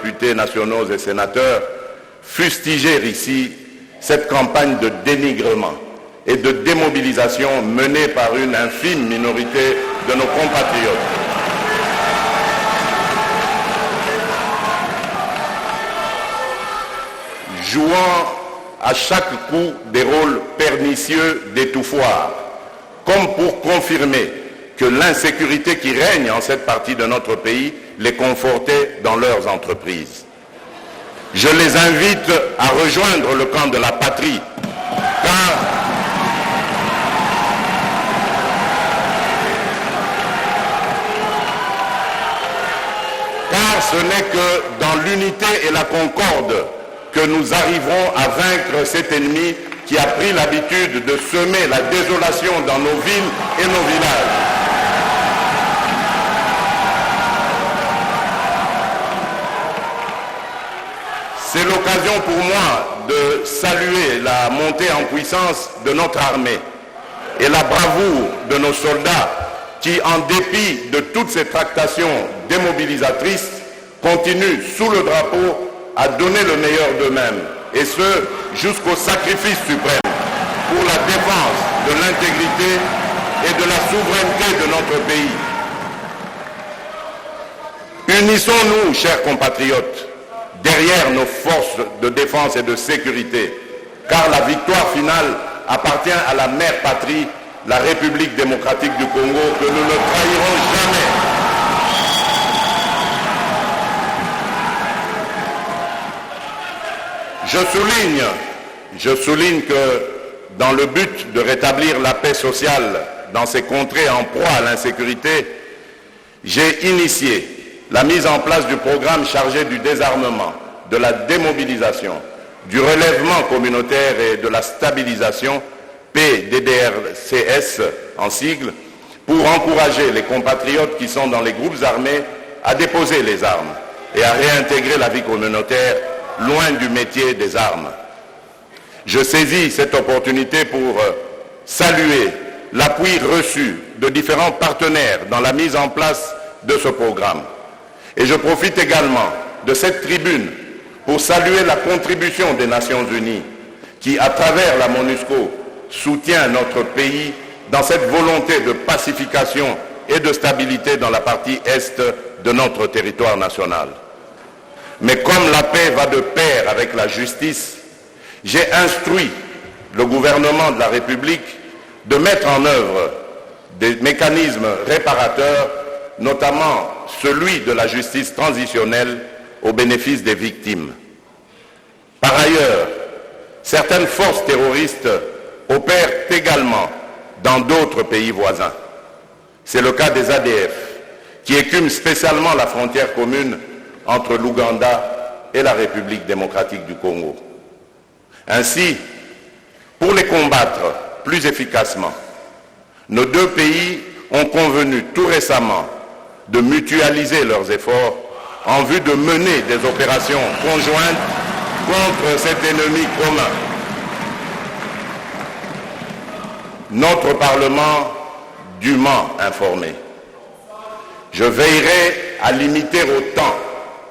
députés nationaux et sénateurs, fustiger ici cette campagne de dénigrement et de démobilisation menée par une infime minorité de nos compatriotes. Jouant à chaque coup des rôles pernicieux d'étouffoir, comme pour confirmer que l'insécurité qui règne en cette partie de notre pays les confortait dans leurs entreprises. Je les invite à rejoindre le camp de la patrie, car ce n'est que dans l'unité et la concorde que nous arriverons à vaincre cet ennemi qui a pris l'habitude de semer la désolation dans nos villes et nos villages. C'est l'occasion pour moi de saluer la montée en puissance de notre armée et la bravoure de nos soldats qui, en dépit de toutes ces tractations démobilisatrices, continuent sous le drapeau à donner le meilleur d'eux-mêmes, et ce, jusqu'au sacrifice suprême pour la défense de l'intégrité et de la souveraineté de notre pays. Unissons-nous, chers compatriotes, derrière nos forces de défense et de sécurité, car la victoire finale appartient à la mère patrie, la République démocratique du Congo, que nous ne trahirons jamais. Je souligne que dans le but de rétablir la paix sociale dans ces contrées en proie à l'insécurité, j'ai initié la mise en place du programme chargé du désarmement, de la démobilisation, du relèvement communautaire et de la stabilisation, PDDRCS en sigle, pour encourager les compatriotes qui sont dans les groupes armés à déposer les armes et à réintégrer la vie communautaire loin du métier des armes. Je saisis cette opportunité pour saluer l'appui reçu de différents partenaires dans la mise en place de ce programme. Et je profite également de cette tribune pour saluer la contribution des Nations Unies qui, à travers la MONUSCO, soutient notre pays dans cette volonté de pacification et de stabilité dans la partie est de notre territoire national. Mais comme la paix va de pair avec la justice, j'ai instruit le gouvernement de la République de mettre en œuvre des mécanismes réparateurs, notamment celui de la justice transitionnelle au bénéfice des victimes. Par ailleurs, certaines forces terroristes opèrent également dans d'autres pays voisins. C'est le cas des ADF, qui écument spécialement la frontière commune entre l'Ouganda et la République démocratique du Congo. Ainsi, pour les combattre plus efficacement, nos deux pays ont convenu tout récemment de mutualiser leurs efforts en vue de mener des opérations conjointes contre cet ennemi commun. Notre Parlement dûment informé. Je veillerai à limiter au temps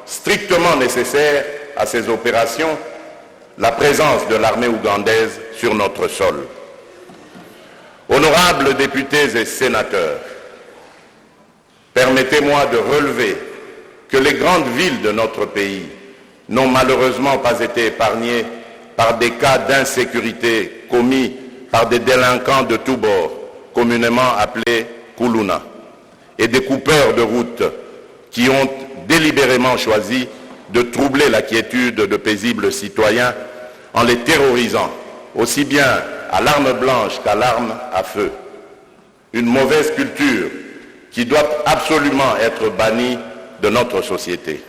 strictement nécessaire à ces opérations la présence de l'armée ougandaise sur notre sol. Honorables députés et sénateurs, permettez-moi de relever que les grandes villes de notre pays n'ont malheureusement pas été épargnées par des cas d'insécurité commis par des délinquants de tous bords, communément appelés Kuluna, et des coupeurs de route qui ont délibérément choisi de troubler la quiétude de paisibles citoyens en les terrorisant, aussi bien à l'arme blanche qu'à l'arme à feu. Une mauvaise culture qui doit absolument être bannie de notre société.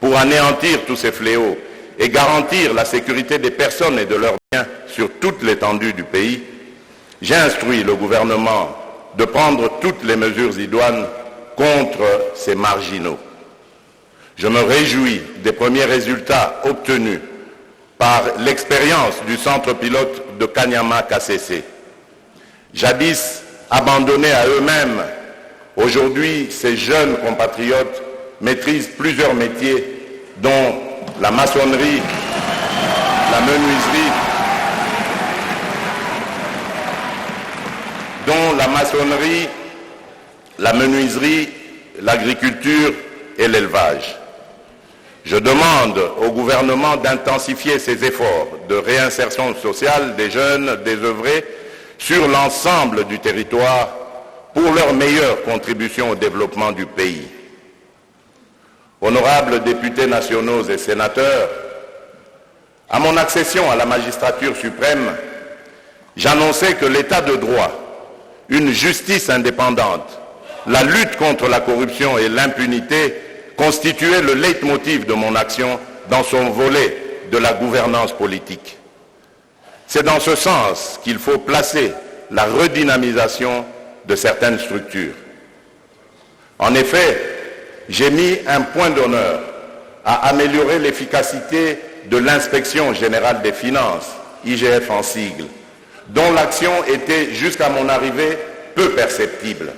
Pour anéantir tous ces fléaux et garantir la sécurité des personnes et de leurs biens sur toute l'étendue du pays, j'ai instruit le gouvernement de prendre toutes les mesures idoines contre ces marginaux. Je me réjouis des premiers résultats obtenus par l'expérience du centre pilote de Kanyama-Kasese. Jadis abandonnés à eux-mêmes, aujourd'hui ces jeunes compatriotes maîtrisent plusieurs métiers dont la maçonnerie, la menuiserie, l'agriculture et l'élevage. Je demande au gouvernement d'intensifier ses efforts de réinsertion sociale des jeunes désœuvrés sur l'ensemble du territoire pour leur meilleure contribution au développement du pays. Honorables députés nationaux et sénateurs, à mon accession à la magistrature suprême, j'annonçais que l'état de droit, une justice indépendante, la lutte contre la corruption et l'impunité constituaient le leitmotiv de mon action dans son volet de la gouvernance politique. C'est dans ce sens qu'il faut placer la redynamisation de certaines structures. En effet, j'ai mis un point d'honneur à améliorer l'efficacité de l'Inspection générale des finances, IGF en sigle, dont l'action était jusqu'à mon arrivée peu perceptible.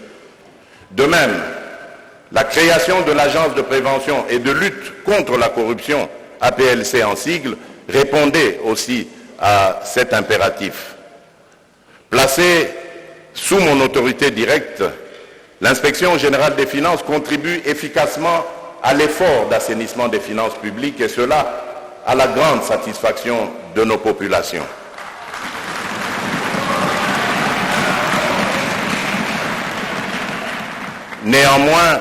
De même, la création de l'Agence de prévention et de lutte contre la corruption, APLC en sigle, répondait aussi à cet impératif. Placée sous mon autorité directe, l'Inspection générale des finances contribue efficacement à l'effort d'assainissement des finances publiques et cela à la grande satisfaction de nos populations. Néanmoins,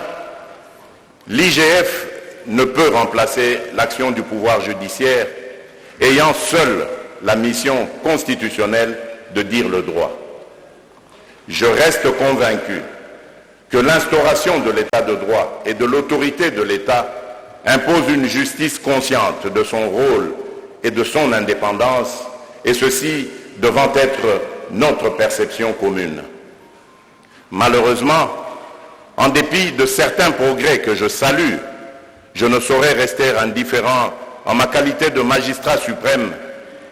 l'IGF ne peut remplacer l'action du pouvoir judiciaire ayant seule la mission constitutionnelle de dire le droit. Je reste convaincu que l'instauration de l'état de droit et de l'autorité de l'État impose une justice consciente de son rôle et de son indépendance, et ceci devant être notre perception commune. Malheureusement, en dépit de certains progrès que je salue, je ne saurais rester indifférent en ma qualité de magistrat suprême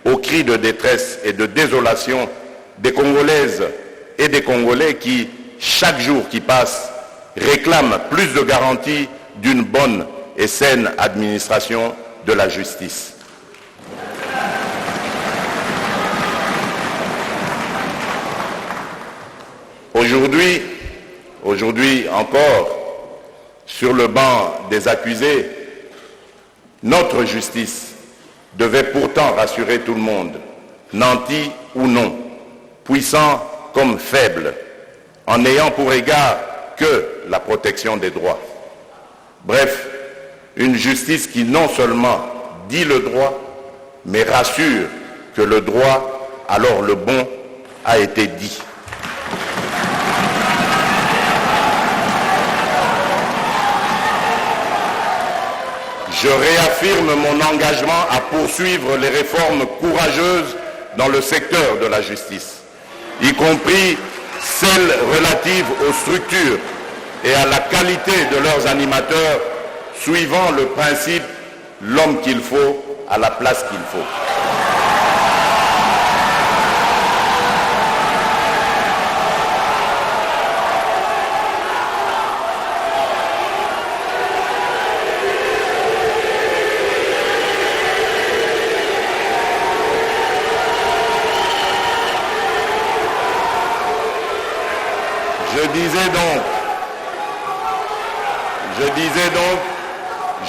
aux cris de détresse et de désolation des Congolaises et des Congolais qui, chaque jour qui passe, réclament plus de garanties d'une bonne et saine administration de la justice. Aujourd'hui encore, sur le banc des accusés, notre justice devait pourtant rassurer tout le monde, nanti ou non, puissant comme faible, en n'ayant pour égard que la protection des droits. Bref, une justice qui non seulement dit le droit, mais rassure que le droit, alors le bon, a été dit. Je réaffirme mon engagement à poursuivre les réformes courageuses dans le secteur de la justice, y compris celles relatives aux structures et à la qualité de leurs animateurs, suivant le principe « l'homme qu'il faut à la place qu'il faut ».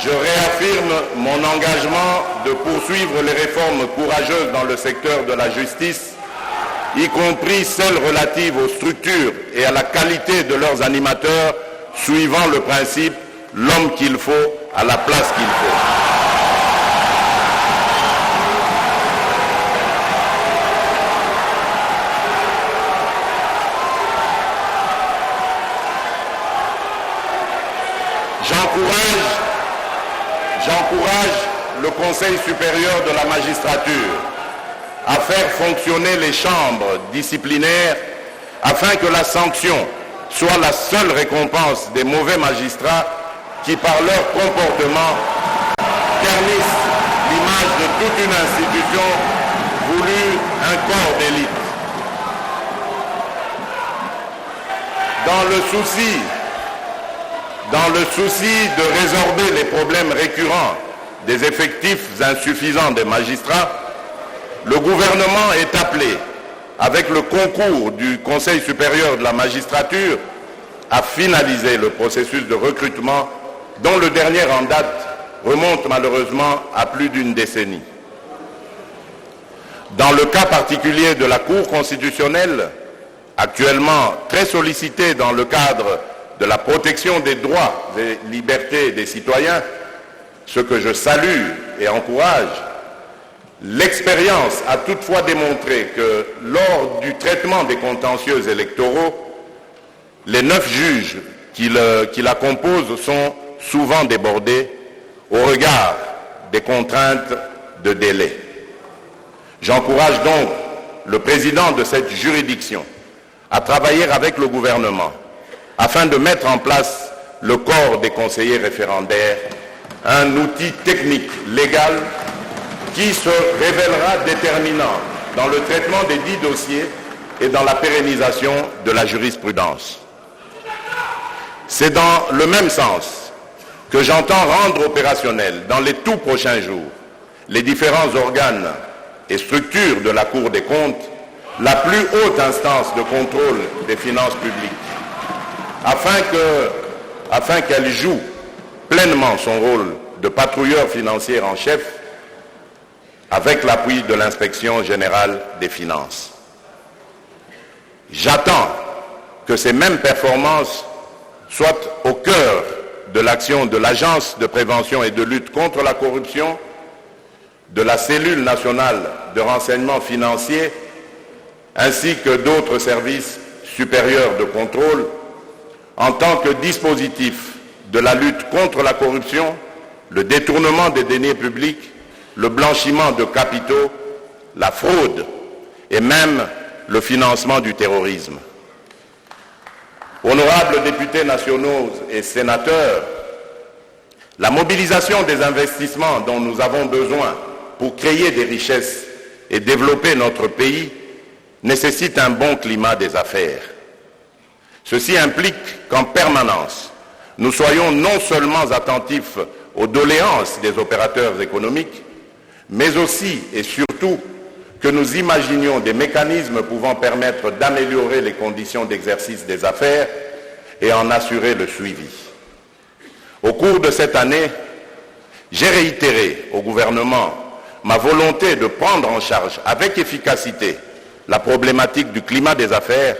Je réaffirme mon engagement de poursuivre les réformes courageuses dans le secteur de la justice, y compris celles relatives aux structures et à la qualité de leurs animateurs, suivant le principe « l'homme qu'il faut à la place qu'il faut ». J'encourage le Conseil supérieur de la magistrature à faire fonctionner les chambres disciplinaires afin que la sanction soit la seule récompense des mauvais magistrats qui, par leur comportement, ternissent l'image de toute une institution voulue un corps d'élite. Dans le souci de résorber les problèmes récurrents des effectifs insuffisants des magistrats, le gouvernement est appelé, avec le concours du Conseil supérieur de la magistrature, à finaliser le processus de recrutement dont le dernier en date remonte malheureusement à plus d'une décennie. Dans le cas particulier de la Cour constitutionnelle, actuellement très sollicitée dans le cadre de la protection des droits et libertés des citoyens, ce que je salue et encourage, l'expérience a toutefois démontré que lors du traitement des contentieux électoraux, les 9 juges qui la composent sont souvent débordés au regard des contraintes de délai. J'encourage donc le président de cette juridiction à travailler avec le gouvernement afin de mettre en place le corps des conseillers référendaires, un outil technique légal qui se révélera déterminant dans le traitement des 10 dossiers et dans la pérennisation de la jurisprudence. C'est dans le même sens que j'entends rendre opérationnel dans les tout prochains jours les différents organes et structures de la Cour des comptes, la plus haute instance de contrôle des finances publiques, afin qu'elle joue pleinement son rôle de patrouilleur financier en chef avec l'appui de l'Inspection générale des finances. J'attends que ces mêmes performances soient au cœur de l'action de l'Agence de prévention et de lutte contre la corruption, de la cellule nationale de renseignement financier, ainsi que d'autres services supérieurs de contrôle, en tant que dispositif de la lutte contre la corruption, le détournement des deniers publics, le blanchiment de capitaux, la fraude et même le financement du terrorisme. Honorables députés nationaux et sénateurs, la mobilisation des investissements dont nous avons besoin pour créer des richesses et développer notre pays nécessite un bon climat des affaires. Ceci implique qu'en permanence, nous soyons non seulement attentifs aux doléances des opérateurs économiques, mais aussi et surtout que nous imaginions des mécanismes pouvant permettre d'améliorer les conditions d'exercice des affaires et en assurer le suivi. Au cours de cette année, j'ai réitéré au gouvernement ma volonté de prendre en charge avec efficacité la problématique du climat des affaires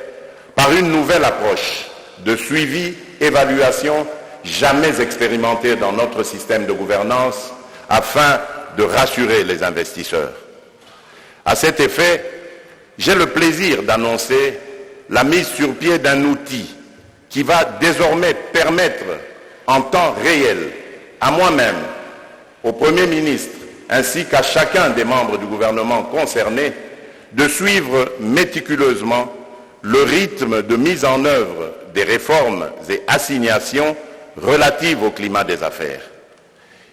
par une nouvelle approche de suivi, évaluation jamais expérimentée dans notre système de gouvernance afin de rassurer les investisseurs. À cet effet, j'ai le plaisir d'annoncer la mise sur pied d'un outil qui va désormais permettre en temps réel à moi-même, au Premier ministre, ainsi qu'à chacun des membres du gouvernement concerné, de suivre méticuleusement le rythme de mise en œuvre des réformes et assignations relatives au climat des affaires.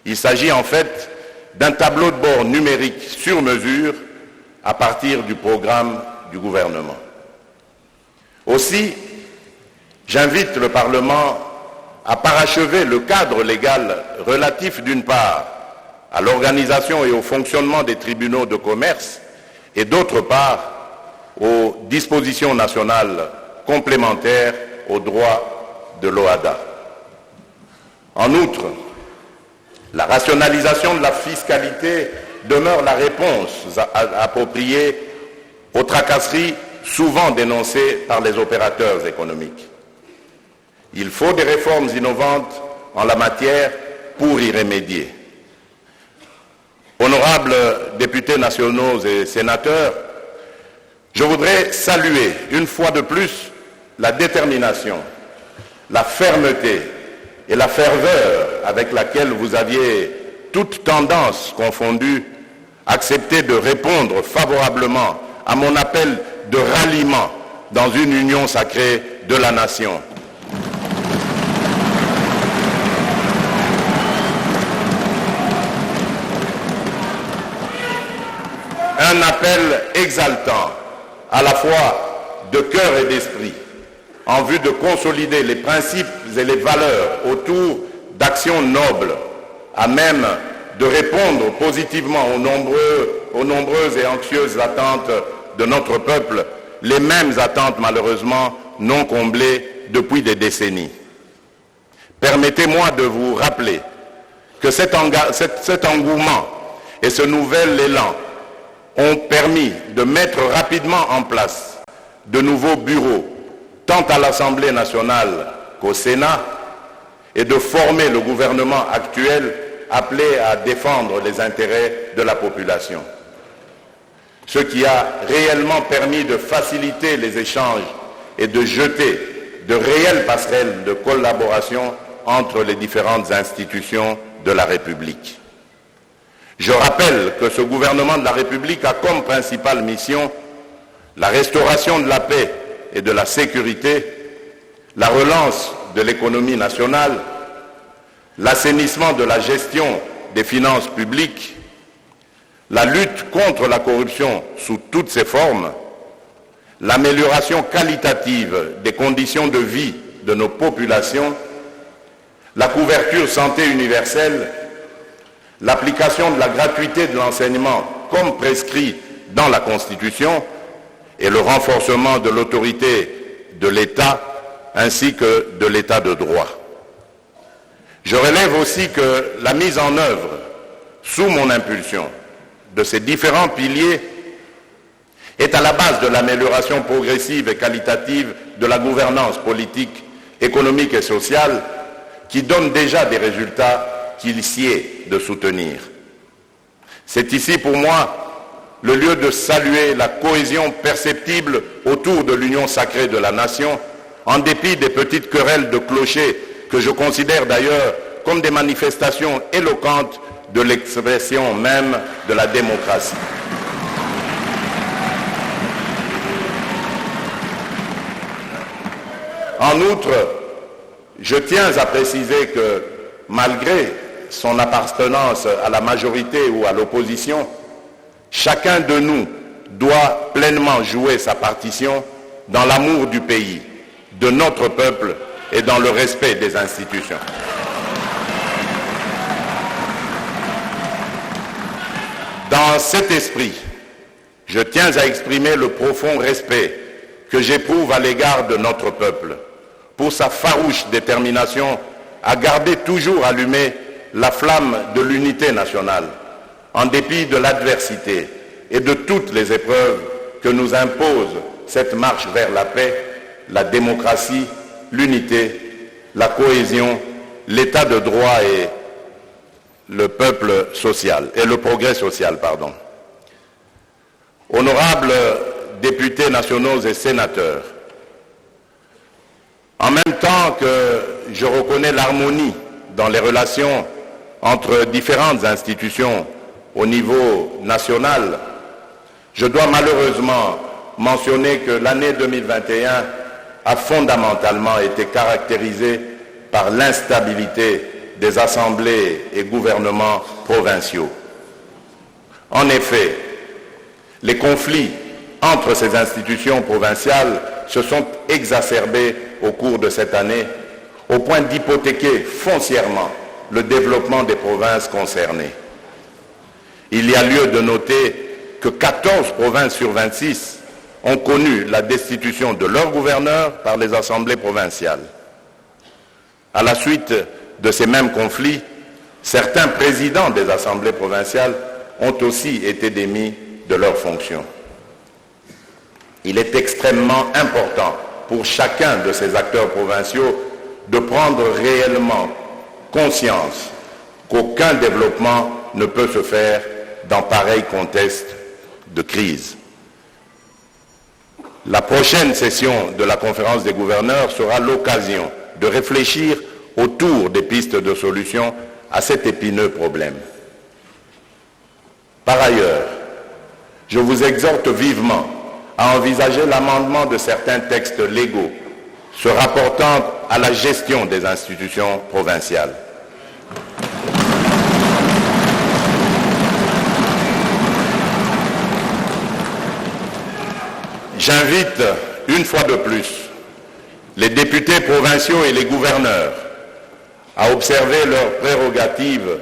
Il s'agit en fait d'un tableau de bord numérique sur mesure à partir du programme du gouvernement. Aussi, j'invite le Parlement à parachever le cadre légal relatif d'une part à l'organisation et au fonctionnement des tribunaux de commerce et d'autre part aux dispositions nationales complémentaires aux droits de l'OHADA. En outre, la rationalisation de la fiscalité demeure la réponse appropriée aux tracasseries souvent dénoncées par les opérateurs économiques. Il faut des réformes innovantes en la matière pour y remédier. Honorables députés nationaux et sénateurs, je voudrais saluer une fois de plus la détermination, la fermeté et la ferveur avec laquelle vous aviez, toutes tendances confondues, accepté de répondre favorablement à mon appel de ralliement dans une union sacrée de la nation. Un appel exaltant, à la fois de cœur et d'esprit, en vue de consolider les principes et les valeurs autour d'actions nobles, à même de répondre positivement aux nombreuses et anxieuses attentes de notre peuple, les mêmes attentes malheureusement non comblées depuis des décennies. Permettez-moi de vous rappeler que cet engouement et ce nouvel élan ont permis de mettre rapidement en place de nouveaux bureaux, tant à l'Assemblée nationale qu'au Sénat, et de former le gouvernement actuel appelé à défendre les intérêts de la population. Ce qui a réellement permis de faciliter les échanges et de jeter de réelles passerelles de collaboration entre les différentes institutions de la République. Je rappelle que ce gouvernement de la République a comme principale mission la restauration de la paix et de la sécurité, la relance de l'économie nationale, l'assainissement de la gestion des finances publiques, la lutte contre la corruption sous toutes ses formes, l'amélioration qualitative des conditions de vie de nos populations, la couverture santé universelle, l'application de la gratuité de l'enseignement comme prescrit dans la Constitution et le renforcement de l'autorité de l'État ainsi que de l'État de droit. Je relève aussi que la mise en œuvre, sous mon impulsion, de ces différents piliers est à la base de l'amélioration progressive et qualitative de la gouvernance politique, économique et sociale qui donne déjà des résultats qu'il sied de soutenir. C'est ici pour moi le lieu de saluer la cohésion perceptible autour de l'union sacrée de la nation, en dépit des petites querelles de clochers que je considère d'ailleurs comme des manifestations éloquentes de l'expression même de la démocratie. En outre, je tiens à préciser que malgré son appartenance à la majorité ou à l'opposition, chacun de nous doit pleinement jouer sa partition dans l'amour du pays, de notre peuple et dans le respect des institutions. Dans cet esprit, je tiens à exprimer le profond respect que j'éprouve à l'égard de notre peuple pour sa farouche détermination à garder toujours allumée la flamme de l'unité nationale, en dépit de l'adversité et de toutes les épreuves que nous impose cette marche vers la paix, la démocratie, l'unité, la cohésion, l'état de droit et le peuple social, et le progrès social, pardon. Honorables députés nationaux et sénateurs, en même temps que je reconnais l'harmonie dans les relations entre différentes institutions au niveau national, je dois malheureusement mentionner que l'année 2021 a fondamentalement été caractérisée par l'instabilité des assemblées et gouvernements provinciaux. En effet, les conflits entre ces institutions provinciales se sont exacerbés au cours de cette année, au point d'hypothéquer foncièrement le développement des provinces concernées. Il y a lieu de noter que 14 provinces sur 26 ont connu la destitution de leur gouverneur par les assemblées provinciales. À la suite de ces mêmes conflits, certains présidents des assemblées provinciales ont aussi été démis de leurs fonctions. Il est extrêmement important pour chacun de ces acteurs provinciaux de prendre réellement conscience qu'aucun développement ne peut se faire dans pareil contexte de crise. La prochaine session de la conférence des gouverneurs sera l'occasion de réfléchir autour des pistes de solution à cet épineux problème. Par ailleurs, je vous exhorte vivement à envisager l'amendement de certains textes légaux se rapportant à la gestion des institutions provinciales. J'invite une fois de plus les députés provinciaux et les gouverneurs à observer leurs prérogatives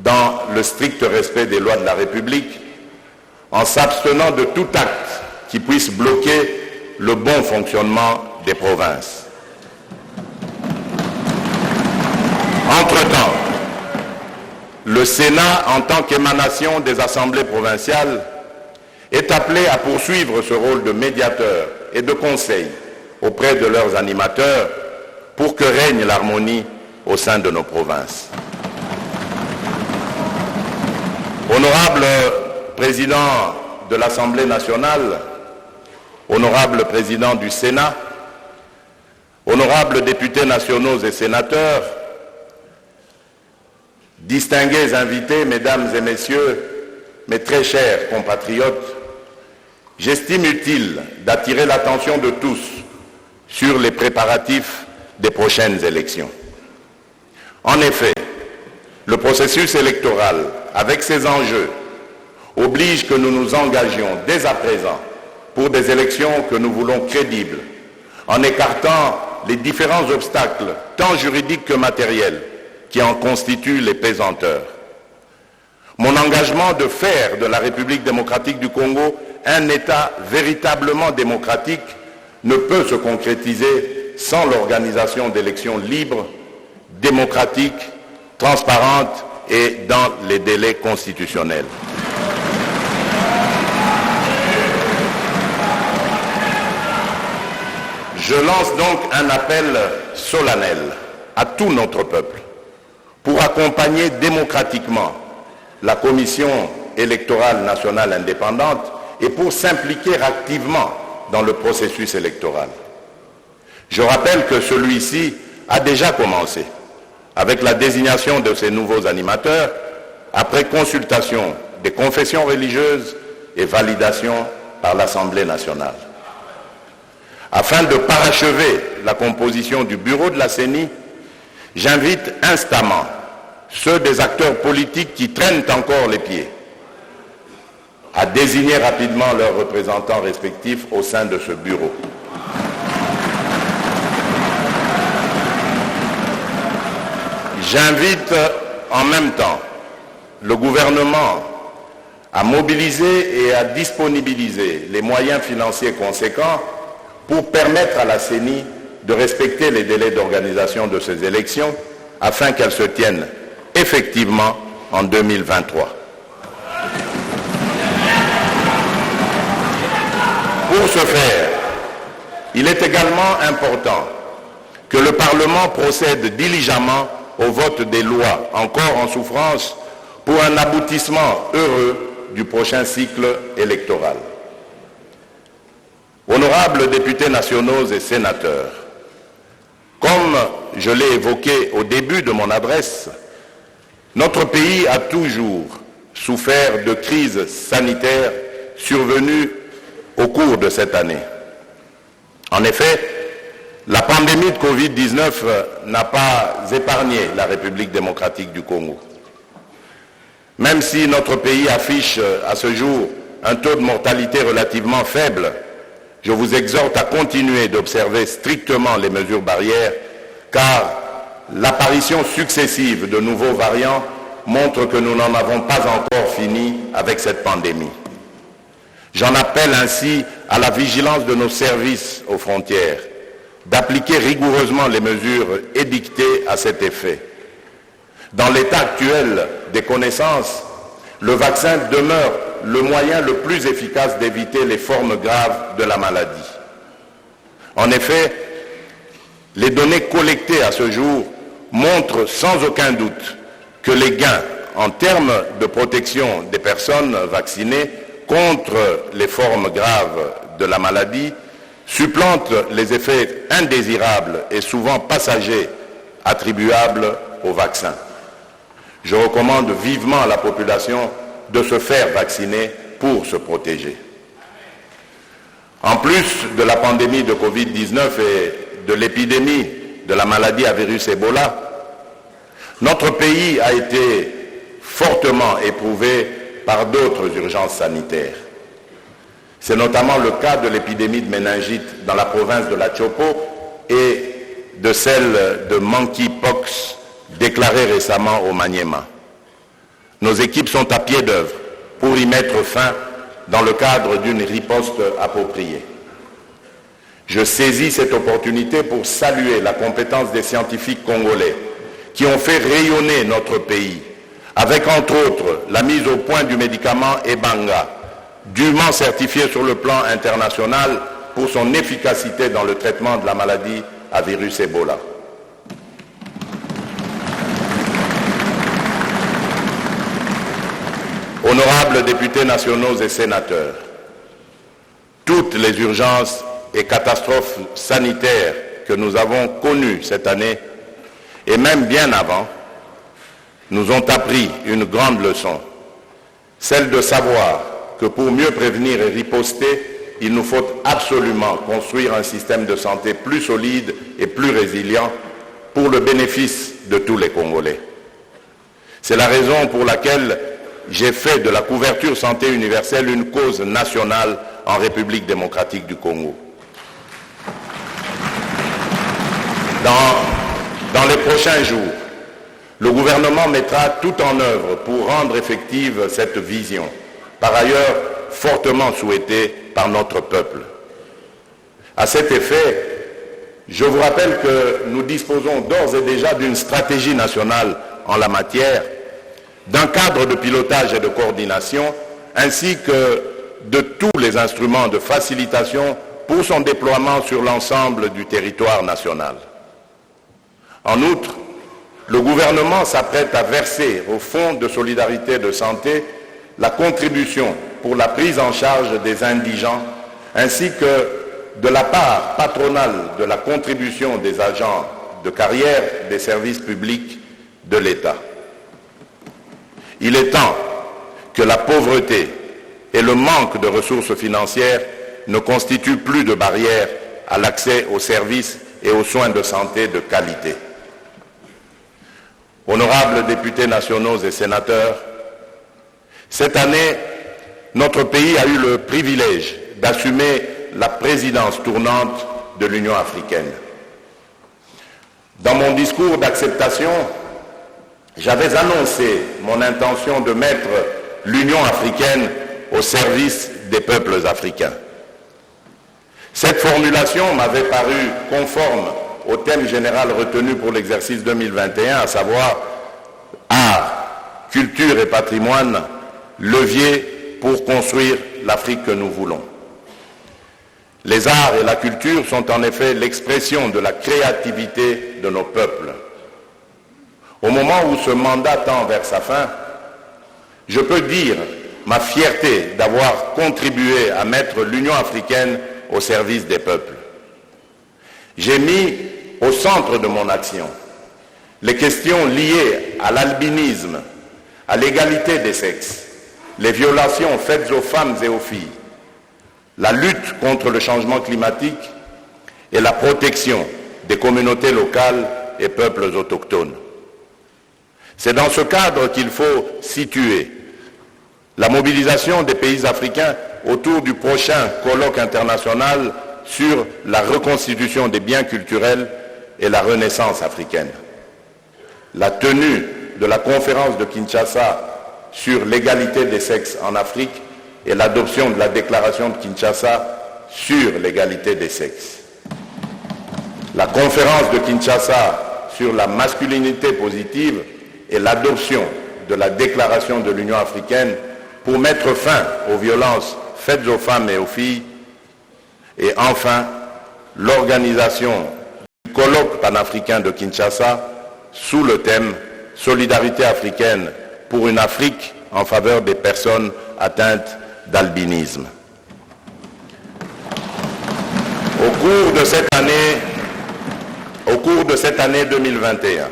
dans le strict respect des lois de la République, en s'abstenant de tout acte qui puisse bloquer le bon fonctionnement des provinces. Entre-temps, le Sénat, en tant qu'émanation des assemblées provinciales, est appelé à poursuivre ce rôle de médiateur et de conseil auprès de leurs animateurs pour que règne l'harmonie au sein de nos provinces. Honorable Président de l'Assemblée nationale, honorable Président du Sénat, honorables députés nationaux et sénateurs, distingués invités, mesdames et messieurs, mes très chers compatriotes, j'estime utile d'attirer l'attention de tous sur les préparatifs des prochaines élections. En effet, le processus électoral, avec ses enjeux, oblige que nous nous engagions dès à présent pour des élections que nous voulons crédibles, en écartant les différents obstacles, tant juridiques que matériels, qui en constituent les pesanteurs. Mon engagement de faire de la République démocratique du Congo un État véritablement démocratique ne peut se concrétiser sans l'organisation d'élections libres, démocratiques, transparentes et dans les délais constitutionnels. Je lance donc un appel solennel à tout notre peuple pour accompagner démocratiquement la Commission électorale nationale indépendante et pour s'impliquer activement dans le processus électoral. Je rappelle que celui-ci a déjà commencé avec la désignation de ces nouveaux animateurs après consultation des confessions religieuses et validation par l'Assemblée nationale. Afin de parachever la composition du bureau de la CENI, j'invite instamment ceux des acteurs politiques qui traînent encore les pieds à désigner rapidement leurs représentants respectifs au sein de ce bureau. J'invite en même temps le gouvernement à mobiliser et à disponibiliser les moyens financiers conséquents pour permettre à la CENI de respecter les délais d'organisation de ces élections afin qu'elles se tiennent effectivement en 2023. Pour ce faire, il est également important que le Parlement procède diligemment au vote des lois encore en souffrance pour un aboutissement heureux du prochain cycle électoral. Honorables députés nationaux et sénateurs, comme je l'ai évoqué au début de mon adresse, notre pays a toujours souffert de crises sanitaires survenues au cours de cette année. En effet, la pandémie de Covid-19 n'a pas épargné la République démocratique du Congo. Même si notre pays affiche à ce jour un taux de mortalité relativement faible, je vous exhorte à continuer d'observer strictement les mesures barrières, car l'apparition successive de nouveaux variants montre que nous n'en avons pas encore fini avec cette pandémie. J'en appelle ainsi à la vigilance de nos services aux frontières, d'appliquer rigoureusement les mesures édictées à cet effet. Dans l'état actuel des connaissances, le vaccin demeure le moyen le plus efficace d'éviter les formes graves de la maladie. En effet, les données collectées à ce jour montrent sans aucun doute que les gains en termes de protection des personnes vaccinées contre les formes graves de la maladie supplantent les effets indésirables et souvent passagers attribuables au vaccin. Je recommande vivement à la population de se faire vacciner pour se protéger. En plus de la pandémie de Covid-19 et de l'épidémie de la maladie à virus Ebola, notre pays a été fortement éprouvé par d'autres urgences sanitaires. C'est notamment le cas de l'épidémie de méningite dans la province de la Chopo et de celle de monkeypox déclarée récemment au Maniema. nos équipes sont à pied d'œuvre pour y mettre fin dans le cadre d'une riposte appropriée. Je saisis cette opportunité pour saluer la compétence des scientifiques congolais qui ont fait rayonner notre pays, avec entre autres la mise au point du médicament Ebanga, dûment certifié sur le plan international pour son efficacité dans le traitement de la maladie à virus Ebola. Honorables députés nationaux et sénateurs, toutes les urgences et catastrophes sanitaires que nous avons connues cette année, et même bien avant, nous ont appris une grande leçon, celle de savoir que pour mieux prévenir et riposter, il nous faut absolument construire un système de santé plus solide et plus résilient pour le bénéfice de tous les Congolais. C'est la raison pour laquelle j'ai fait de la couverture santé universelle une cause nationale en République démocratique du Congo. Dans les prochains jours, le gouvernement mettra tout en œuvre pour rendre effective cette vision, par ailleurs fortement souhaitée par notre peuple. À cet effet, je vous rappelle que nous disposons d'ores et déjà d'une stratégie nationale en la matière, d'un cadre de pilotage et de coordination, ainsi que de tous les instruments de facilitation pour son déploiement sur l'ensemble du territoire national. En outre, le gouvernement s'apprête à verser au Fonds de solidarité de santé la contribution pour la prise en charge des indigents, ainsi que de la part patronale de la contribution des agents de carrière des services publics de l'État. Il est temps que la pauvreté et le manque de ressources financières ne constituent plus de barrières à l'accès aux services et aux soins de santé de qualité. Honorables députés nationaux et sénateurs, cette année, notre pays a eu le privilège d'assumer la présidence tournante de l'Union africaine. Dans mon discours d'acceptation, j'avais annoncé mon intention de mettre l'Union africaine au service des peuples africains. Cette formulation m'avait paru conforme au thème général retenu pour l'exercice 2021, à savoir art, culture et patrimoine, levier pour construire l'Afrique que nous voulons. Les arts et la culture sont en effet l'expression de la créativité de nos peuples. Au moment où ce mandat tend vers sa fin, je peux dire ma fierté d'avoir contribué à mettre l'Union africaine au service des peuples. J'ai mis au centre de mon action les questions liées à l'albinisme, à l'égalité des sexes, les violations faites aux femmes et aux filles, la lutte contre le changement climatique et la protection des communautés locales et peuples autochtones. C'est dans ce cadre qu'il faut situer la mobilisation des pays africains autour du prochain colloque international sur la reconstitution des biens culturels et la renaissance africaine. La tenue de la conférence de Kinshasa sur l'égalité des sexes en Afrique et l'adoption de la déclaration de Kinshasa sur l'égalité des sexes. La conférence de Kinshasa sur la masculinité positive et l'adoption de la déclaration de l'Union africaine pour mettre fin aux violences faites aux femmes et aux filles. Et enfin, l'organisation du colloque panafricain de Kinshasa sous le thème « Solidarité africaine pour une Afrique en faveur des personnes atteintes d'albinisme ». Au cours de cette année 2021,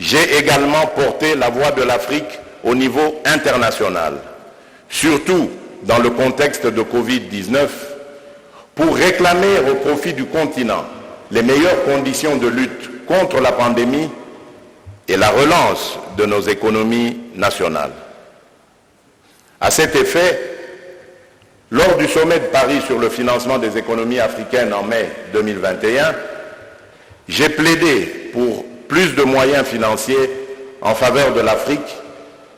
j'ai également porté la voix de l'Afrique au niveau international, surtout dans le contexte de Covid-19, pour réclamer au profit du continent les meilleures conditions de lutte contre la pandémie et la relance de nos économies nationales. À cet effet, lors du sommet de Paris sur le financement des économies africaines en mai 2021, j'ai plaidé pour plus de moyens financiers en faveur de l'Afrique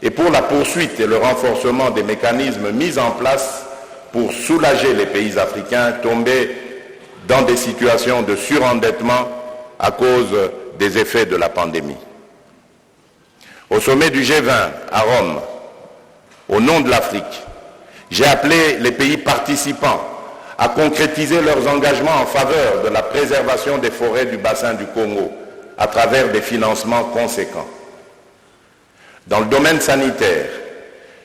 et pour la poursuite et le renforcement des mécanismes mis en place pour soulager les pays africains tombés dans des situations de surendettement à cause des effets de la pandémie. Au sommet du G20 à Rome, au nom de l'Afrique, j'ai appelé les pays participants à concrétiser leurs engagements en faveur de la préservation des forêts du bassin du Congo à travers des financements conséquents. Dans le domaine sanitaire,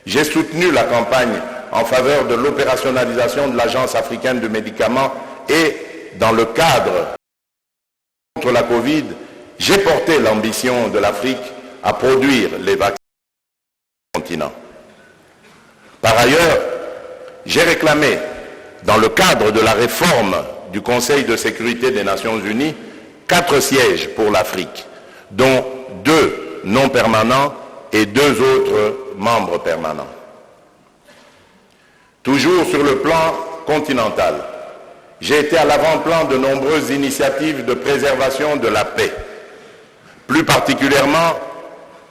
j'ai soutenu la campagne en faveur de l'opérationnalisation de l'Agence africaine de médicaments et, dans le cadre contre la Covid, j'ai porté l'ambition de l'Afrique à produire les vaccins du continent. Par ailleurs, j'ai réclamé, dans le cadre de la réforme du Conseil de sécurité des Nations Unies, 4 sièges pour l'Afrique, dont 2 non permanents et 2 autres membres permanents. Toujours sur le plan continental, j'ai été à l'avant-plan de nombreuses initiatives de préservation de la paix. Plus particulièrement,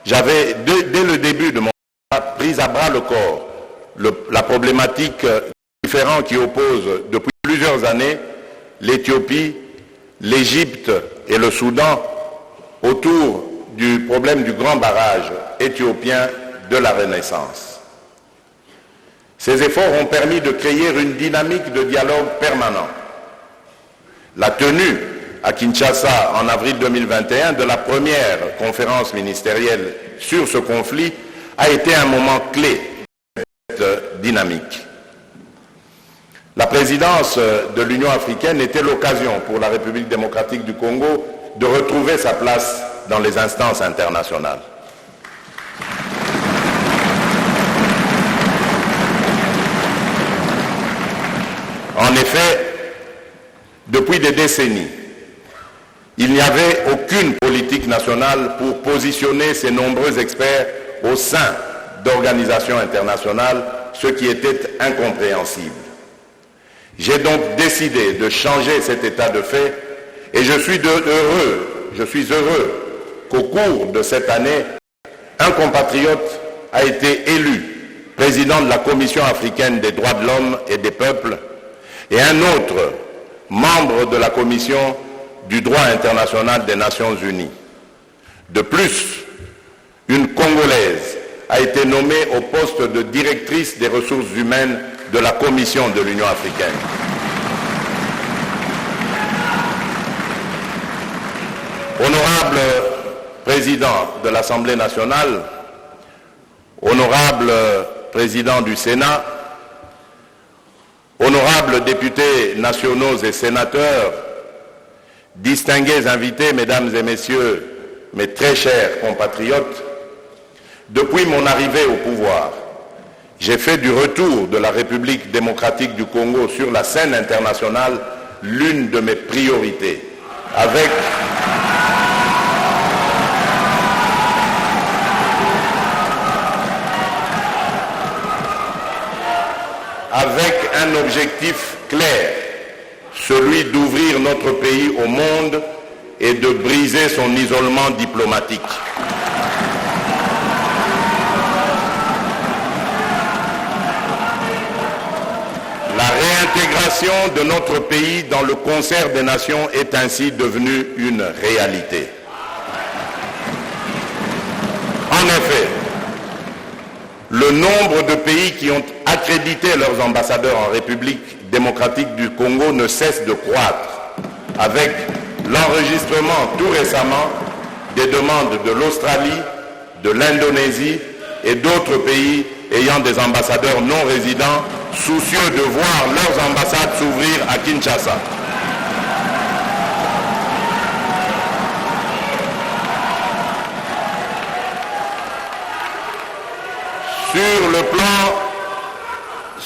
j'avais, dès le début de mon mandat, pris à bras le corps la problématique différente qui oppose depuis plusieurs années l'Éthiopie, l'Égypte et le Soudan autour du problème du grand barrage éthiopien de la Renaissance. Ces efforts ont permis de créer une dynamique de dialogue permanent. La tenue à Kinshasa en avril 2021 de la première conférence ministérielle sur ce conflit a été un moment clé de cette dynamique. La présidence de l'Union africaine était l'occasion pour la République démocratique du Congo de retrouver sa place dans les instances internationales. En effet, depuis des décennies, il n'y avait aucune politique nationale pour positionner ces nombreux experts au sein d'organisations internationales, ce qui était incompréhensible. J'ai donc décidé de changer cet état de fait et je suis heureux qu'au cours de cette année, un compatriote a été élu président de la Commission africaine des droits de l'homme et des peuples et un autre membre de la Commission du droit international des Nations Unies. De plus, une Congolaise a été nommée au poste de directrice des ressources humaines de la Commission de l'Union africaine. Honorable président de l'Assemblée nationale, honorable président du Sénat, honorables députés nationaux et sénateurs, distingués invités, mesdames et messieurs, mes très chers compatriotes, depuis mon arrivée au pouvoir, j'ai fait du retour de la République démocratique du Congo sur la scène internationale l'une de mes priorités, avec un objectif clair, celui d'ouvrir notre pays au monde et de briser son isolement diplomatique. La réintégration de notre pays dans le concert des nations est ainsi devenue une réalité. En effet, le nombre de pays qui ont accrédité leurs ambassadeurs en République démocratique du Congo ne cesse de croître, avec l'enregistrement tout récemment des demandes de l'Australie, de l'Indonésie et d'autres pays ayant des ambassadeurs non résidents, soucieux de voir leurs ambassades s'ouvrir à Kinshasa.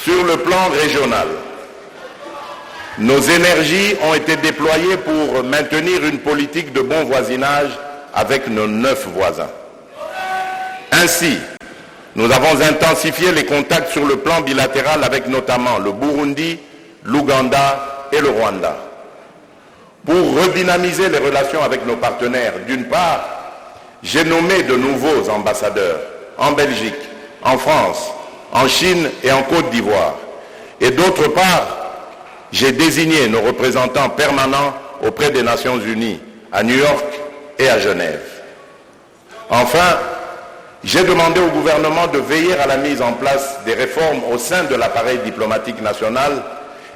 Sur le plan régional, nos énergies ont été déployées pour maintenir une politique de bon voisinage avec nos 9 voisins. Ainsi, nous avons intensifié les contacts sur le plan bilatéral avec notamment le Burundi, l'Ouganda et le Rwanda. Pour redynamiser les relations avec nos partenaires, d'une part, j'ai nommé de nouveaux ambassadeurs en Belgique, en France, en Chine et en Côte d'Ivoire. Et d'autre part, j'ai désigné nos représentants permanents auprès des Nations Unies, à New York et à Genève. Enfin, j'ai demandé au gouvernement de veiller à la mise en place des réformes au sein de l'appareil diplomatique national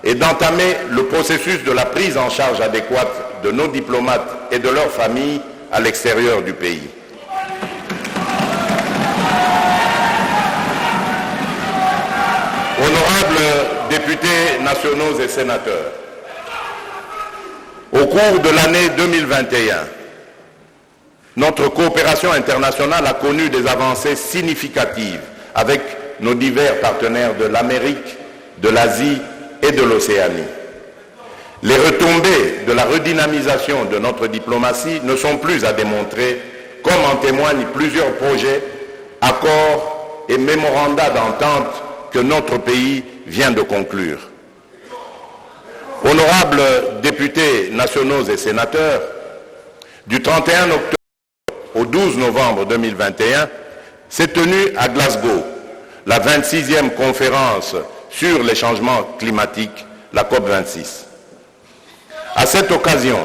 et d'entamer le processus de la prise en charge adéquate de nos diplomates et de leurs familles à l'extérieur du pays. Honorables députés nationaux et sénateurs, au cours de l'année 2021, notre coopération internationale a connu des avancées significatives avec nos divers partenaires de l'Amérique, de l'Asie et de l'Océanie. Les retombées de la redynamisation de notre diplomatie ne sont plus à démontrer, comme en témoignent plusieurs projets, accords et mémorandats d'entente que notre pays vient de conclure. Honorables députés nationaux et sénateurs, du 31 octobre au 12 novembre 2021, s'est tenue à Glasgow la 26e conférence sur les changements climatiques, la COP26. À cette occasion,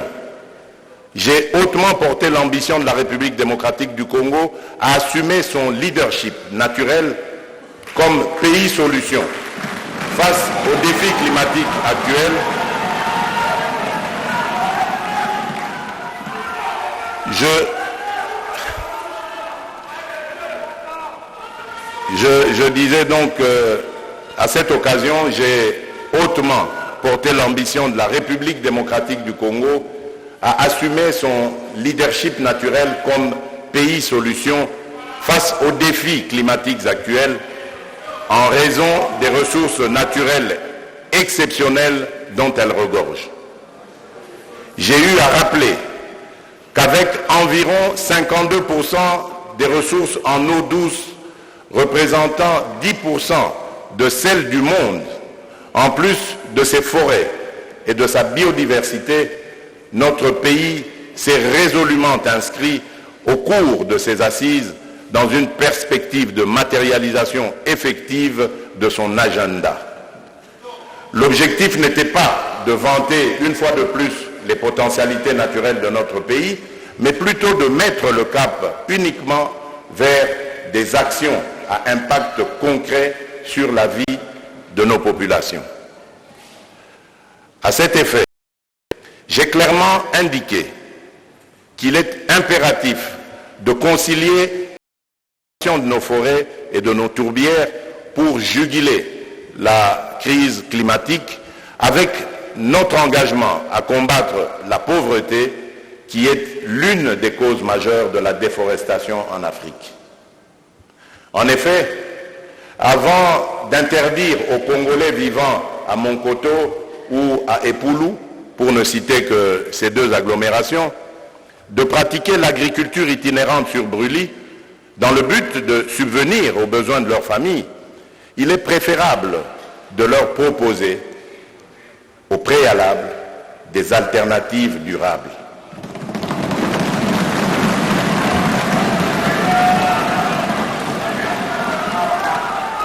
j'ai hautement porté l'ambition de la République démocratique du Congo à assumer son leadership naturel comme pays solution face aux défis climatiques actuels. Je disais donc à cette occasion, j'ai hautement porté l'ambition de la République démocratique du Congo à assumer son leadership naturel comme pays solution face aux défis climatiques actuels en raison des ressources naturelles exceptionnelles dont elle regorge. J'ai eu à rappeler qu'avec environ 52% des ressources en eau douce représentant 10% de celles du monde, en plus de ses forêts et de sa biodiversité, notre pays s'est résolument inscrit au cours de ses assises dans une perspective de matérialisation effective de son agenda. L'objectif n'était pas de vanter une fois de plus les potentialités naturelles de notre pays, mais plutôt de mettre le cap uniquement vers des actions à impact concret sur la vie de nos populations. À cet effet, j'ai clairement indiqué qu'il est impératif de concilier la de nos forêts et de nos tourbières pour juguler la crise climatique avec notre engagement à combattre la pauvreté qui est l'une des causes majeures de la déforestation en Afrique. En effet, avant d'interdire aux Congolais vivant à Monkoto ou à Epoulou, pour ne citer que ces deux agglomérations, de pratiquer l'agriculture itinérante sur brûlis dans le but de subvenir aux besoins de leur famille, il est préférable de leur proposer au préalable des alternatives durables.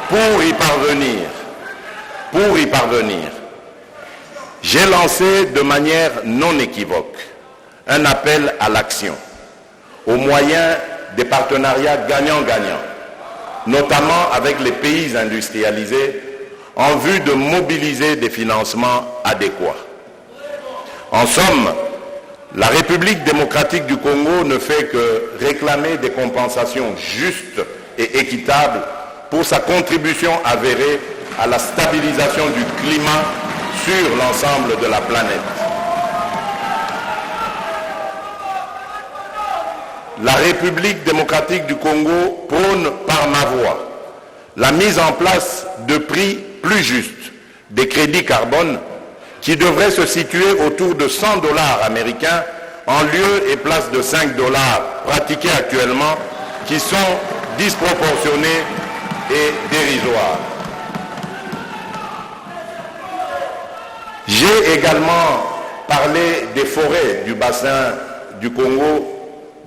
Pour y parvenir, j'ai lancé de manière non équivoque un appel à l'action, au moyen des partenariats gagnant-gagnant, notamment avec les pays industrialisés, en vue de mobiliser des financements adéquats. En somme, la République démocratique du Congo ne fait que réclamer des compensations justes et équitables pour sa contribution avérée à la stabilisation du climat sur l'ensemble de la planète. La République démocratique du Congo prône par ma voix la mise en place de prix plus justes des crédits carbone qui devraient se situer autour de 100 $ américains en lieu et place de 5 $ pratiqués actuellement, qui sont disproportionnés et dérisoires. J'ai également parlé des forêts du bassin du Congo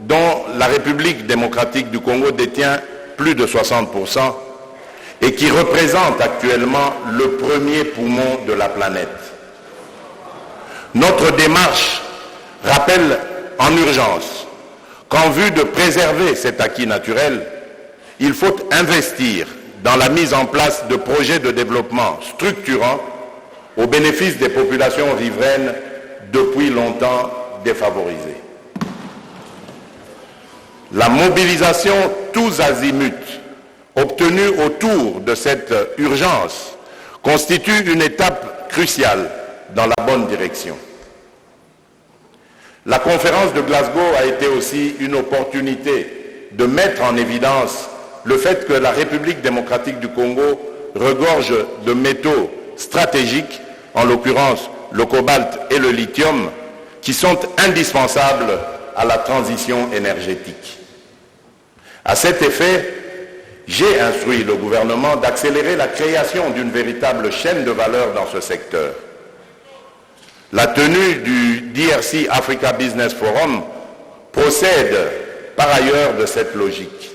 dont la République démocratique du Congo détient plus de 60%, et qui représente actuellement le premier poumon de la planète. Notre démarche rappelle en urgence qu'en vue de préserver cet acquis naturel, il faut investir dans la mise en place de projets de développement structurants au bénéfice des populations riveraines depuis longtemps défavorisées. La mobilisation tous azimuts obtenue autour de cette urgence constitue une étape cruciale dans la bonne direction. La conférence de Glasgow a été aussi une opportunité de mettre en évidence le fait que la République démocratique du Congo regorge de métaux stratégiques, en l'occurrence le cobalt et le lithium, qui sont indispensables à la transition énergétique. À cet effet, j'ai instruit le gouvernement d'accélérer la création d'une véritable chaîne de valeur dans ce secteur. La tenue du DRC Africa Business Forum procède par ailleurs de cette logique.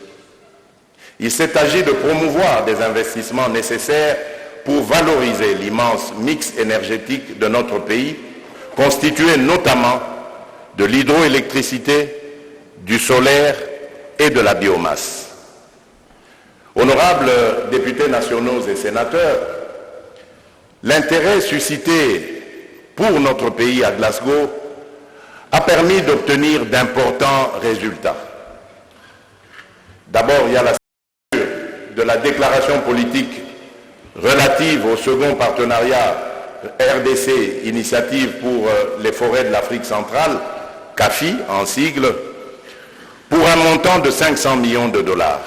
Il s'est agi de promouvoir des investissements nécessaires pour valoriser l'immense mix énergétique de notre pays, constitué notamment de l'hydroélectricité, du solaire et de la biomasse. Honorables députés nationaux et sénateurs, l'intérêt suscité pour notre pays à Glasgow a permis d'obtenir d'importants résultats. D'abord, il y a la signature de la déclaration politique relative au second partenariat RDC, Initiative pour les forêts de l'Afrique centrale, CAFI en sigle, pour un montant de 500 millions de dollars.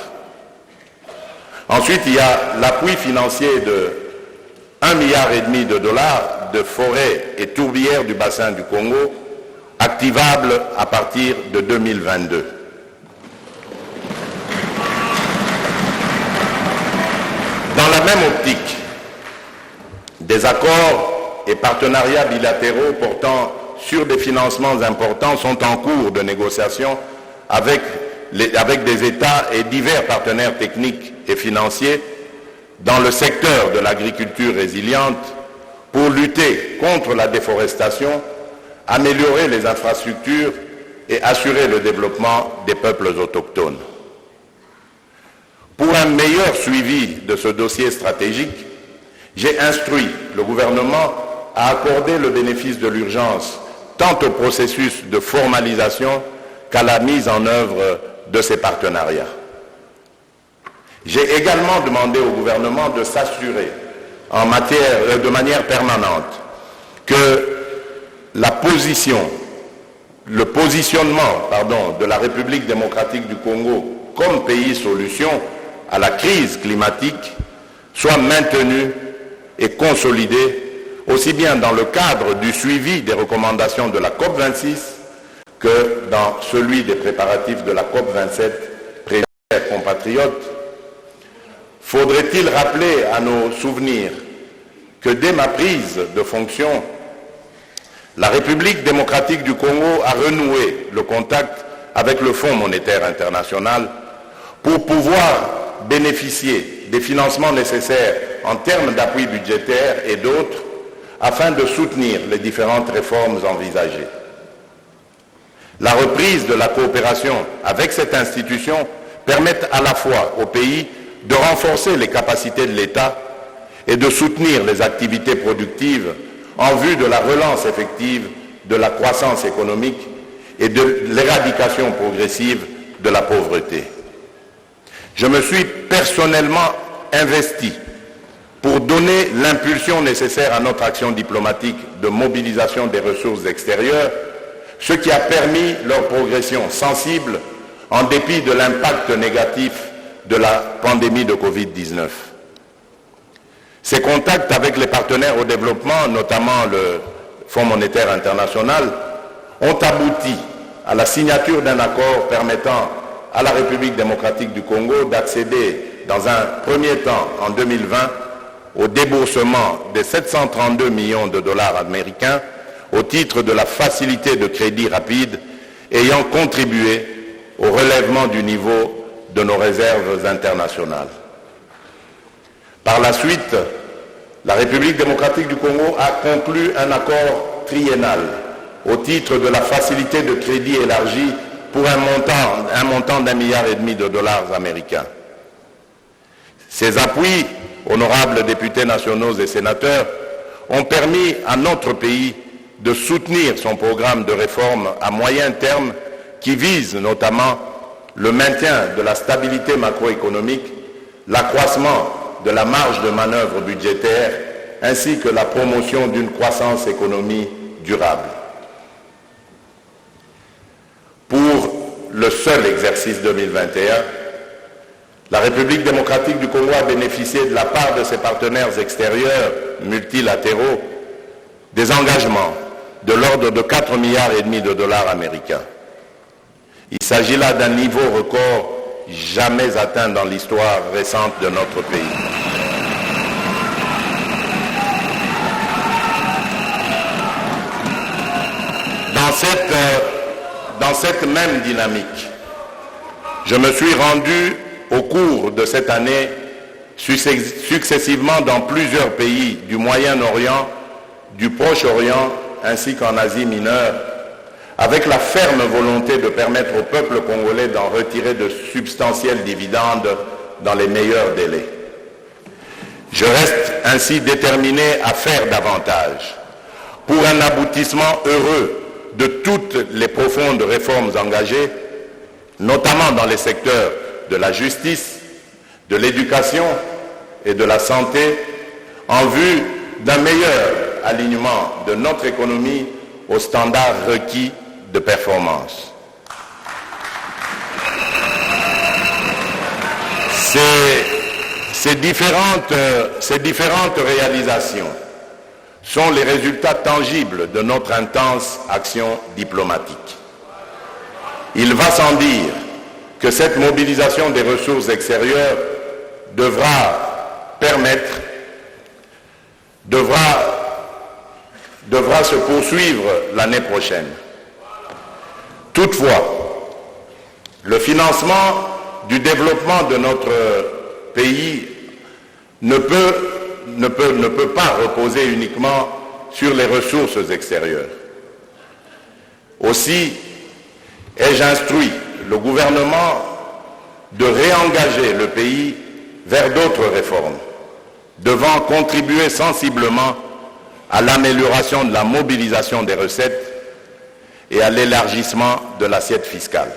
Ensuite, il y a l'appui financier de 1,5 milliard de dollars de forêts et tourbières du bassin du Congo, activables à partir de 2022. Dans la même optique, des accords et partenariats bilatéraux portant sur des financements importants sont en cours de négociation avec des États et divers partenaires techniques et financiers dans le secteur de l'agriculture résiliente pour lutter contre la déforestation, améliorer les infrastructures et assurer le développement des peuples autochtones. Pour un meilleur suivi de ce dossier stratégique, j'ai instruit le gouvernement à accorder le bénéfice de l'urgence tant au processus de formalisation qu'à la mise en œuvre de ces partenariats. J'ai également demandé au gouvernement de s'assurer de manière permanente que le positionnement de la République démocratique du Congo comme pays solution à la crise climatique soit maintenu et consolidé, aussi bien dans le cadre du suivi des recommandations de la COP26 que dans celui des préparatifs de la COP27, chers compatriotes. Faudrait-il rappeler à nos souvenirs que dès ma prise de fonction, la République démocratique du Congo a renoué le contact avec le Fonds monétaire international pour pouvoir bénéficier des financements nécessaires en termes d'appui budgétaire et d'autres afin de soutenir les différentes réformes envisagées. La reprise de la coopération avec cette institution permet à la fois au pays de renforcer les capacités de l'État et de soutenir les activités productives en vue de la relance effective de la croissance économique et de l'éradication progressive de la pauvreté. Je me suis personnellement investi pour donner l'impulsion nécessaire à notre action diplomatique de mobilisation des ressources extérieures, ce qui a permis leur progression sensible en dépit de l'impact négatif de la pandémie de Covid-19. Ces contacts avec les partenaires au développement, notamment le Fonds monétaire international, ont abouti à la signature d'un accord permettant à la République démocratique du Congo d'accéder dans un premier temps, en 2020, au déboursement de 732 millions de dollars américains au titre de la facilité de crédit rapide ayant contribué au relèvement du niveau de nos réserves internationales. Par la suite, la République démocratique du Congo a conclu un accord triennal au titre de la facilité de crédit élargie pour un montant d'1,5 milliard de dollars américains. Ces appuis, honorables députés nationaux et sénateurs, ont permis à notre pays de soutenir son programme de réforme à moyen terme qui vise notamment le maintien de la stabilité macroéconomique, l'accroissement de la marge de manœuvre budgétaire ainsi que la promotion d'une croissance économique durable. Pour le seul exercice 2021, la République démocratique du Congo a bénéficié de la part de ses partenaires extérieurs multilatéraux des engagements de l'ordre de 4,5 milliards de dollars américains. Il s'agit là d'un niveau record jamais atteint dans l'histoire récente de notre pays. Dans cette même dynamique, je me suis rendu au cours de cette année successivement dans plusieurs pays du Moyen-Orient, du Proche-Orient ainsi qu'en Asie mineure, avec la ferme volonté de permettre au peuple congolais d'en retirer de substantiels dividendes dans les meilleurs délais. Je reste ainsi déterminé à faire davantage pour un aboutissement heureux de toutes les profondes réformes engagées, notamment dans les secteurs de la justice, de l'éducation et de la santé, en vue d'un meilleur alignement de notre économie aux standards requis de performance. Ces différentes réalisations sont les résultats tangibles de notre intense action diplomatique. Il va sans dire que cette mobilisation des ressources extérieures devra se poursuivre l'année prochaine. Toutefois, le financement du développement de notre pays ne peut pas reposer uniquement sur les ressources extérieures. Aussi, ai-je instruit le gouvernement de réengager le pays vers d'autres réformes, devant contribuer sensiblement à l'amélioration de la mobilisation des recettes et à l'élargissement de l'assiette fiscale.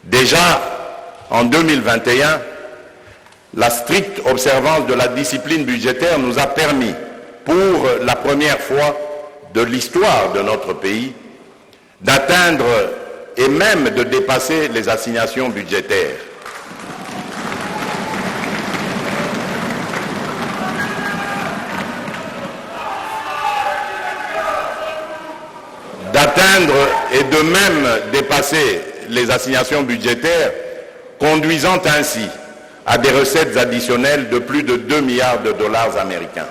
Déjà, en 2021, la stricte observance de la discipline budgétaire nous a permis, pour la première fois de l'histoire de notre pays, d'atteindre et même de dépasser les assignations budgétaires. D'atteindre et de même dépasser les assignations budgétaires, conduisant ainsi à des recettes additionnelles de plus de 2 milliards de dollars américains.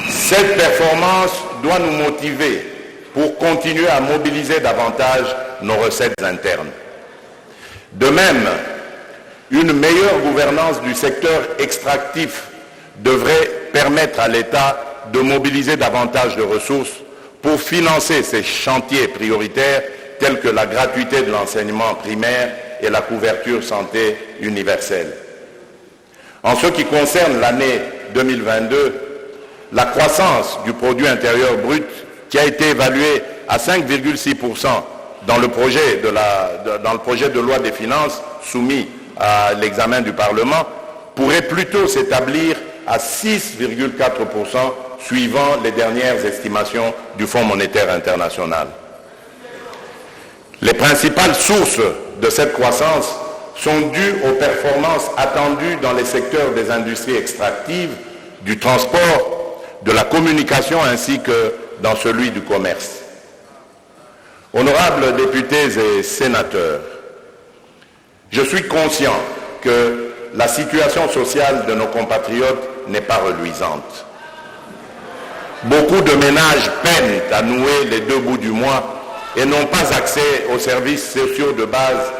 Cette performance doit nous motiver pour continuer à mobiliser davantage nos recettes internes. De même, une meilleure gouvernance du secteur extractif devrait permettre à l'État de mobiliser davantage de ressources pour financer ces chantiers prioritaires tels que la gratuité de l'enseignement primaire et la couverture santé universelle. En ce qui concerne l'année 2022, la croissance du produit intérieur brut, qui a été évalué à 5,6% dans le projet de loi des finances soumis à l'examen du Parlement, pourrait plutôt s'établir à 6,4% suivant les dernières estimations du Fonds monétaire international. Les principales sources de cette croissance sont dues aux performances attendues dans les secteurs des industries extractives, du transport, de la communication ainsi que dans celui du commerce. Honorables députés et sénateurs, je suis conscient que la situation sociale de nos compatriotes n'est pas reluisante. Beaucoup de ménages peinent à nouer les deux bouts du mois et n'ont pas accès aux services sociaux de base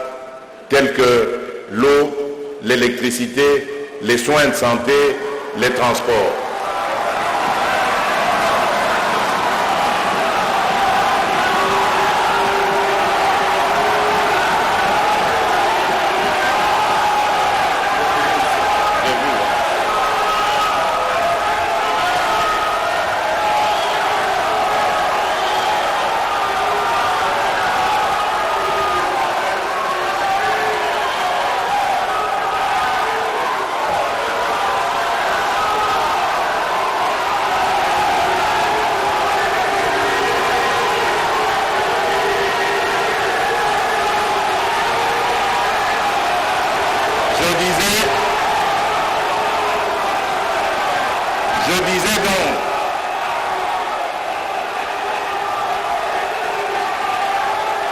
tels que l'eau, l'électricité, les soins de santé, les transports.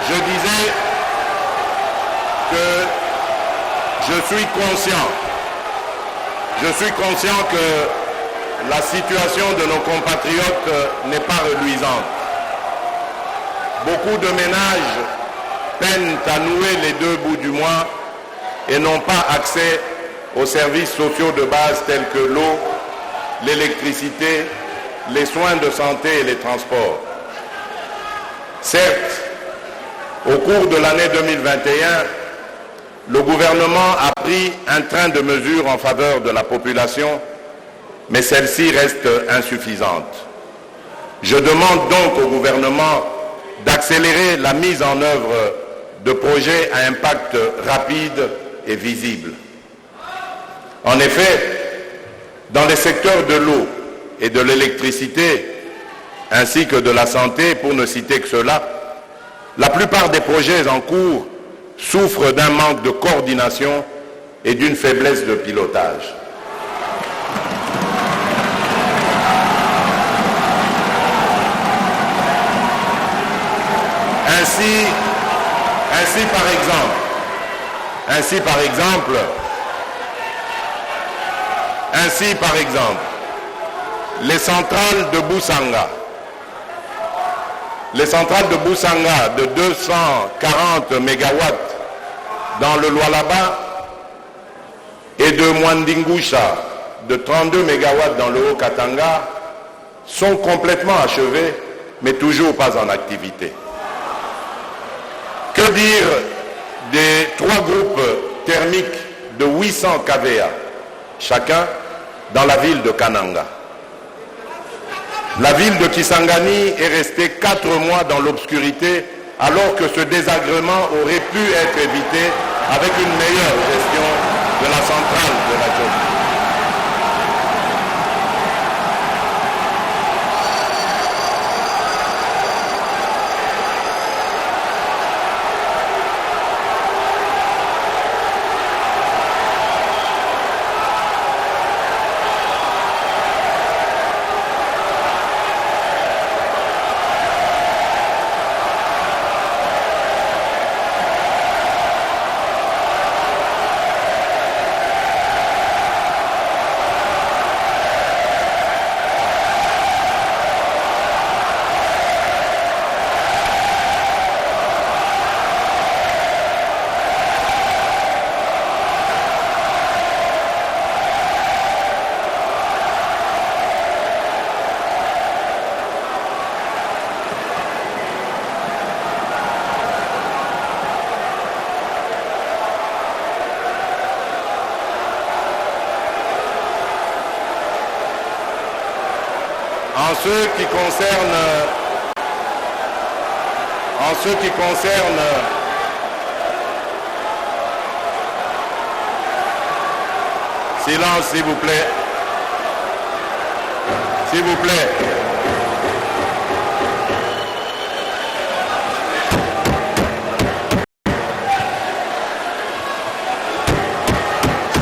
Je disais que je suis conscient que la situation de nos compatriotes n'est pas reluisante. Beaucoup de ménages peinent à nouer les deux bouts du mois et n'ont pas accès aux services sociaux de base tels que l'eau, l'électricité, les soins de santé et les transports. Certes, au cours de l'année 2021, le gouvernement a pris un train de mesures en faveur de la population, mais celle-ci reste insuffisante. Je demande donc au gouvernement d'accélérer la mise en œuvre de projets à impact rapide et visible. En effet, dans les secteurs de l'eau et de l'électricité, ainsi que de la santé, pour ne citer que cela, la plupart des projets en cours souffrent d'un manque de coordination et d'une faiblesse de pilotage. Ainsi par exemple, les centrales de Boussanga de 240 MW dans le Lualaba et de Mwandingusha de 32 MW dans le Haut-Katanga sont complètement achevées, mais toujours pas en activité. Que dire des 3 groupes thermiques de 800 kVA, chacun dans la ville de Kananga? La ville de Kisangani est restée 4 mois dans l'obscurité alors que ce désagrément aurait pu être évité avec une meilleure gestion de la centrale de la Djoni. En ce qui concerne silence s'il vous plaît. S'il vous plaît.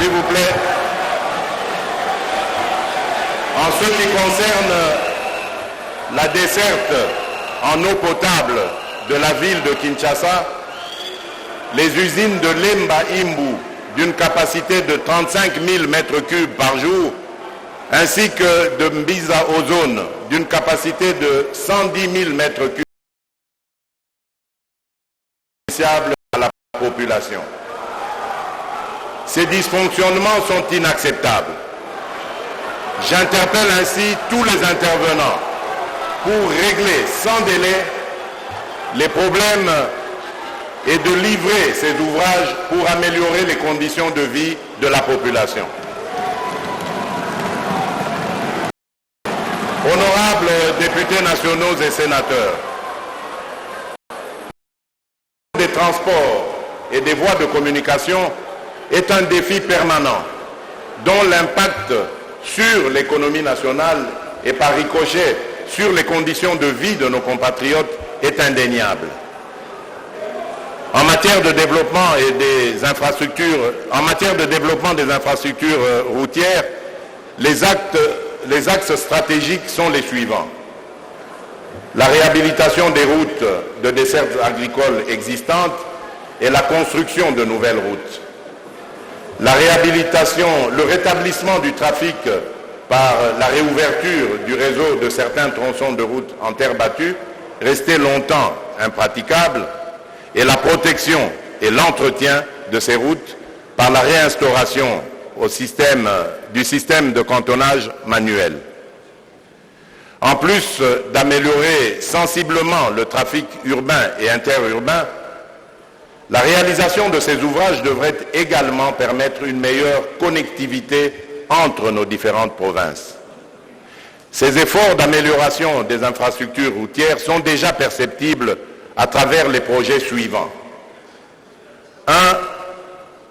S'il vous plaît. En ce qui concerne la desserte en eau potable de la ville de Kinshasa, les usines de Lemba Imbu d'une capacité de 35 000 m3 par jour, ainsi que de Mbiza Ozone d'une capacité de 110 000 m3 préjudiciable à la population. Ces dysfonctionnements sont inacceptables. J'interpelle ainsi tous les intervenants pour régler sans délai les problèmes et de livrer ces ouvrages pour améliorer les conditions de vie de la population. Honorables députés nationaux et sénateurs, des transports et des voies de communication est un défi permanent dont l'impact sur l'économie nationale et par ricochet sur les conditions de vie de nos compatriotes est indéniable. En matière de développement et des infrastructures, routières, les axes stratégiques sont les suivants. La réhabilitation des routes de desserte agricole existantes et la construction de nouvelles routes. La réhabilitation, le rétablissement du trafic par la réouverture du réseau de certains tronçons de route en terre battue, restés longtemps impraticables, et la protection et l'entretien de ces routes par la réinstauration du système de cantonnage manuel. En plus d'améliorer sensiblement le trafic urbain et interurbain, la réalisation de ces ouvrages devrait également permettre une meilleure connectivité entre nos différentes provinces. Ces efforts d'amélioration des infrastructures routières sont déjà perceptibles à travers les projets suivants. 1.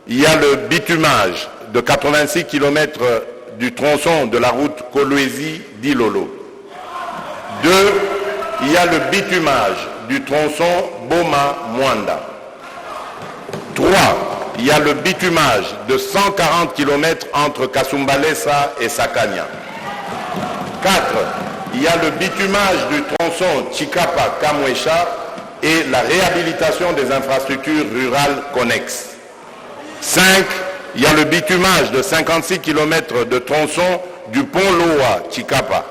Il y a le bitumage de 86 km du tronçon de la route Kolwezi-Dilolo. 2. Il y a le bitumage du tronçon Boma-Mwanda. 3. Il y a le bitumage de 140 km entre Kasumbalesa et Sakanya. 4. Il y a le bitumage du tronçon Chikapa-Kamwesha et la réhabilitation des infrastructures rurales connexes. 5. Il y a le bitumage de 56 km de tronçon du pont Loa-Chikapa.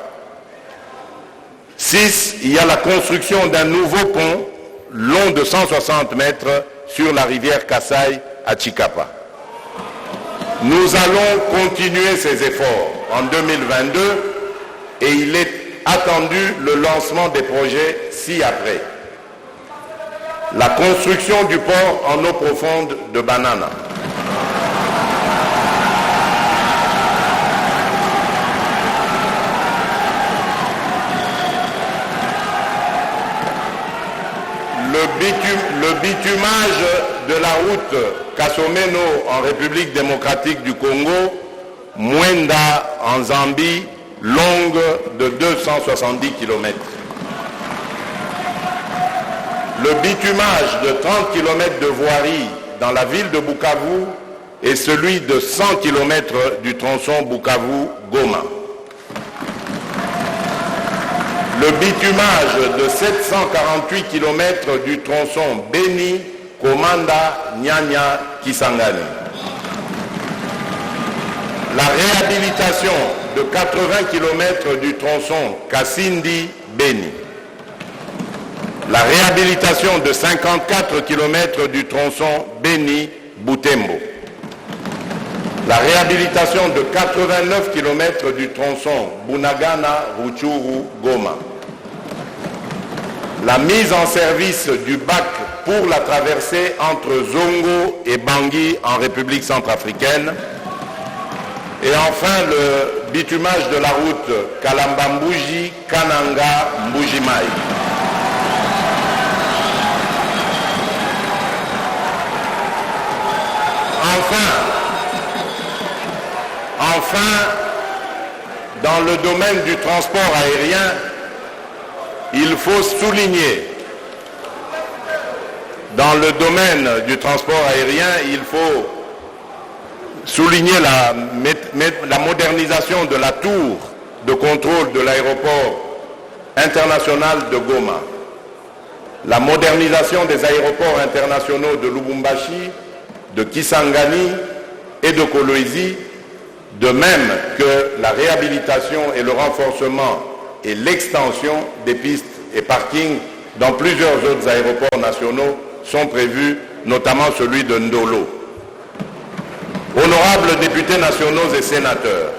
6. Il y a la construction d'un nouveau pont long de 160 mètres sur la rivière Kasaï à Chikapa. Nous allons continuer ces efforts en 2022 et il est attendu le lancement des projets ci-après. La construction du port en eau profonde de Banana. Le bitumage de la route Kasomeno en République démocratique du Congo, Mwenda en Zambie, longue de 270 km. Le bitumage de 30 km de voirie dans la ville de Bukavu et celui de 100 km du tronçon Bukavu-Goma. Le bitumage de 748 km du tronçon Beni, Komanda, Nyanya, Kisangani. La réhabilitation de 80 km du tronçon Kasindi, Beni. La réhabilitation de 54 km du tronçon Beni, Butembo. La réhabilitation de 89 km du tronçon Bunagana, Rutshuru, Goma. La mise en service du bac pour la traversée entre Zongo et Bangui en République centrafricaine. Et enfin le bitumage de la route Kalamba-Mbuji, Kananga, Mbujimai. Enfin, dans le domaine du transport aérien, il faut souligner, la modernisation de la tour de contrôle de l'aéroport international de Goma, la modernisation des aéroports internationaux de Lubumbashi, de Kisangani et de Kolwezi, de même que la réhabilitation et le renforcement et l'extension des pistes et parkings dans plusieurs autres aéroports nationaux sont prévus, notamment celui de Ndolo. Honorables députés nationaux et sénateurs,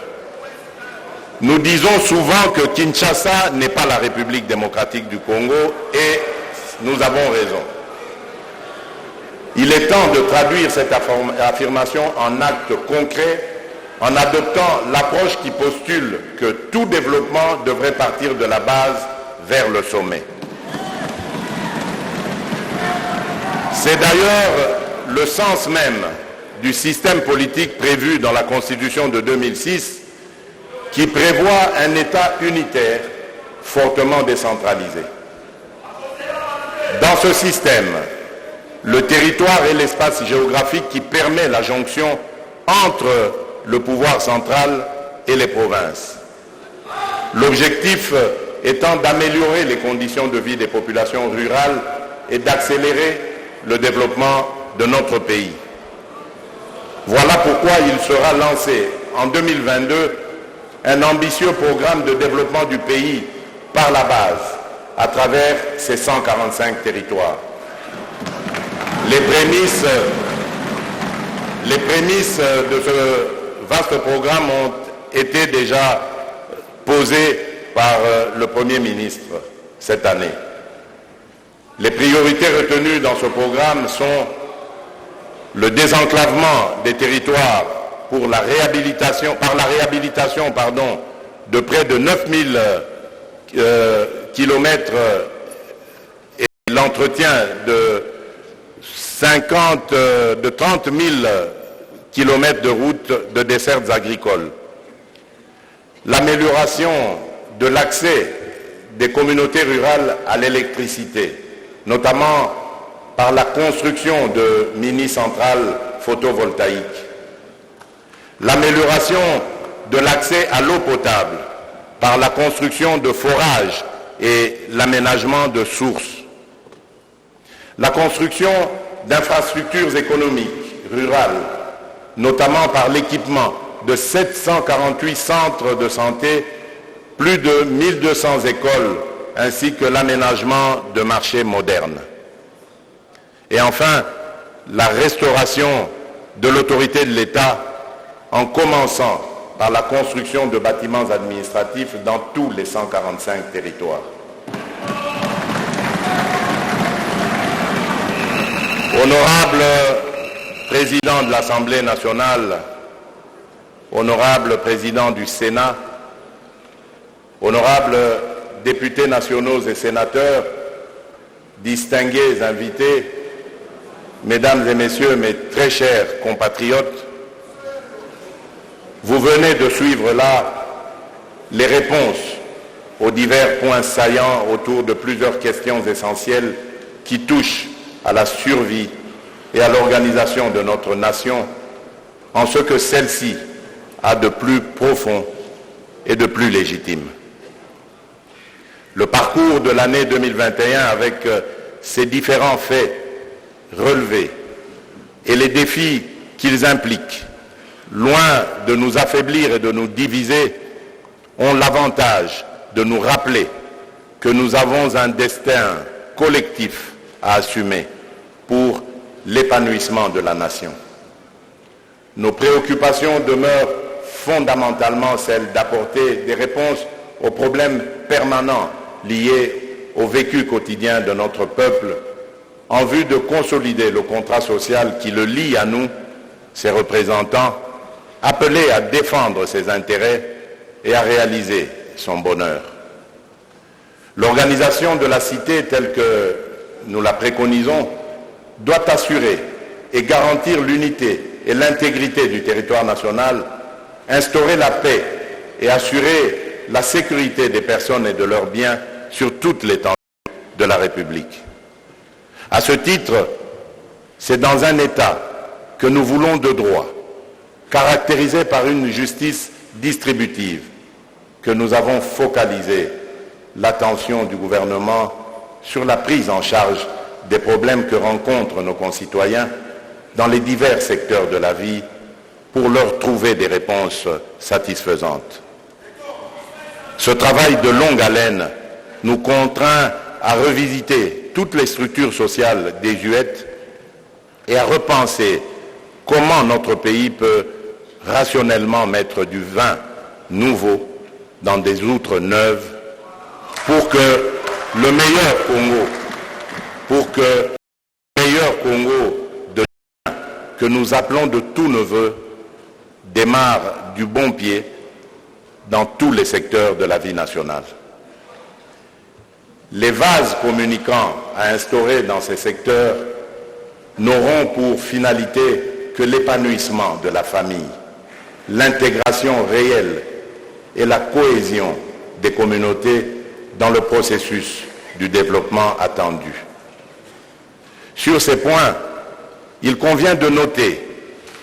nous disons souvent que Kinshasa n'est pas la République démocratique du Congo et nous avons raison. Il est temps de traduire cette affirmation en actes concrets en adoptant l'approche qui postule que tout développement devrait partir de la base vers le sommet. C'est d'ailleurs le sens même du système politique prévu dans la Constitution de 2006 qui prévoit un État unitaire fortement décentralisé. Dans ce système, le territoire est l'espace géographique qui permet la jonction entre le pouvoir central et les provinces. L'objectif étant d'améliorer les conditions de vie des populations rurales et d'accélérer le développement de notre pays. Voilà pourquoi il sera lancé en 2022 un ambitieux programme de développement du pays par la base à travers ces 145 territoires. Les prémices de ce vaste programme ont été déjà posées par le Premier ministre cette année. Les priorités retenues dans ce programme sont le désenclavement des territoires par la réhabilitation de près de 9000 kilomètres et l'entretien de 30 000 kilomètres de routes de dessertes agricoles. L'amélioration de l'accès des communautés rurales à l'électricité, notamment par la construction de mini-centrales photovoltaïques. L'amélioration de l'accès à l'eau potable par la construction de forages et l'aménagement de sources. La construction d'infrastructures économiques rurales, notamment par l'équipement de 748 centres de santé, plus de 1200 écoles, ainsi que l'aménagement de marchés modernes. Et enfin, la restauration de l'autorité de l'État en commençant par la construction de bâtiments administratifs dans tous les 145 territoires. Honorable Président de l'Assemblée nationale, honorable Président du Sénat, honorables députés nationaux et sénateurs, distingués invités, Mesdames et Messieurs, mes très chers compatriotes, vous venez de suivre là les réponses aux divers points saillants autour de plusieurs questions essentielles qui touchent à la survie et à l'organisation de notre nation en ce que celle-ci a de plus profond et de plus légitime. Le parcours de l'année 2021 avec ses différents faits relevés et les défis qu'ils impliquent, loin de nous affaiblir et de nous diviser, ont l'avantage de nous rappeler que nous avons un destin collectif à assumer pour l'épanouissement de la nation. Nos préoccupations demeurent fondamentalement celles d'apporter des réponses aux problèmes permanents liés au vécu quotidien de notre peuple en vue de consolider le contrat social qui le lie à nous, ses représentants, appelés à défendre ses intérêts et à réaliser son bonheur. L'organisation de la cité telle que nous la préconisons doit assurer et garantir l'unité et l'intégrité du territoire national, instaurer la paix et assurer la sécurité des personnes et de leurs biens sur toute l'étendue de la République. À ce titre, c'est dans un État que nous voulons de droit, caractérisé par une justice distributive, que nous avons focalisé l'attention du gouvernement sur la prise en charge des problèmes que rencontrent nos concitoyens dans les divers secteurs de la vie pour leur trouver des réponses satisfaisantes. Ce travail de longue haleine nous contraint à revisiter toutes les structures sociales désuètes et à repenser comment notre pays peut rationnellement mettre du vin nouveau dans des outres neuves pour que le meilleur Congo de demain, que nous appelons de tous nos voeux, démarre du bon pied dans tous les secteurs de la vie nationale. Les vases communicants à instaurer dans ces secteurs n'auront pour finalité que l'épanouissement de la famille, l'intégration réelle et la cohésion des communautés dans le processus du développement attendu. Sur ces points, il convient de noter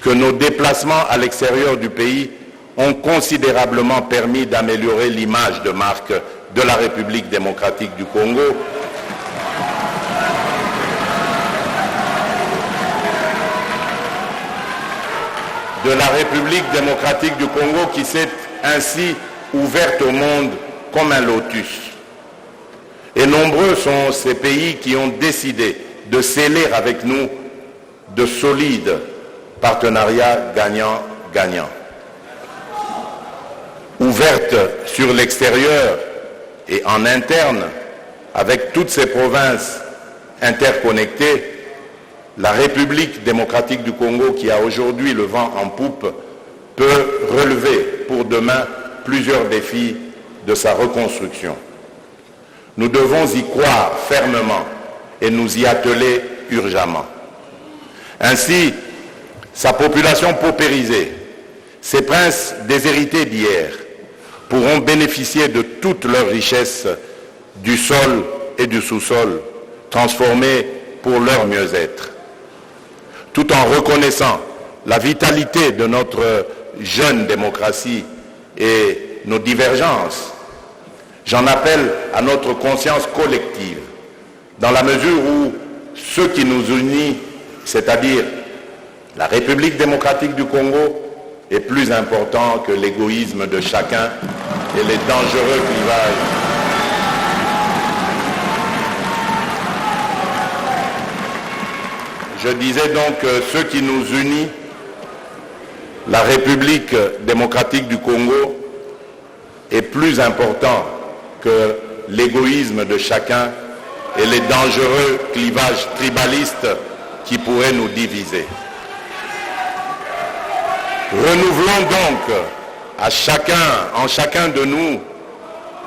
que nos déplacements à l'extérieur du pays ont considérablement permis d'améliorer l'image de marque de la République démocratique du Congo qui s'est ainsi ouverte au monde comme un lotus. Et nombreux sont ces pays qui ont décidé de sceller avec nous de solides partenariats gagnant-gagnant. Ouverte sur l'extérieur et en interne, avec toutes ces provinces interconnectées, la République démocratique du Congo, qui a aujourd'hui le vent en poupe, peut relever pour demain plusieurs défis de sa reconstruction. Nous devons y croire fermement et nous y atteler urgemment. Ainsi, sa population paupérisée, ses princes déshérités d'hier, pourront bénéficier de toutes leurs richesses du sol et du sous-sol, transformées pour leur mieux-être. Tout en reconnaissant la vitalité de notre jeune démocratie et nos divergences, j'en appelle à notre conscience collective, dans la mesure où ce qui nous unit, c'est-à-dire la République démocratique du Congo, est plus important que l'égoïsme de chacun et les dangereux clivages. Je disais donc que ce qui nous unit, la République démocratique du Congo, est plus important que l'égoïsme de chacun et les dangereux clivages tribalistes qui pourraient nous diviser. Renouvelons donc en chacun de nous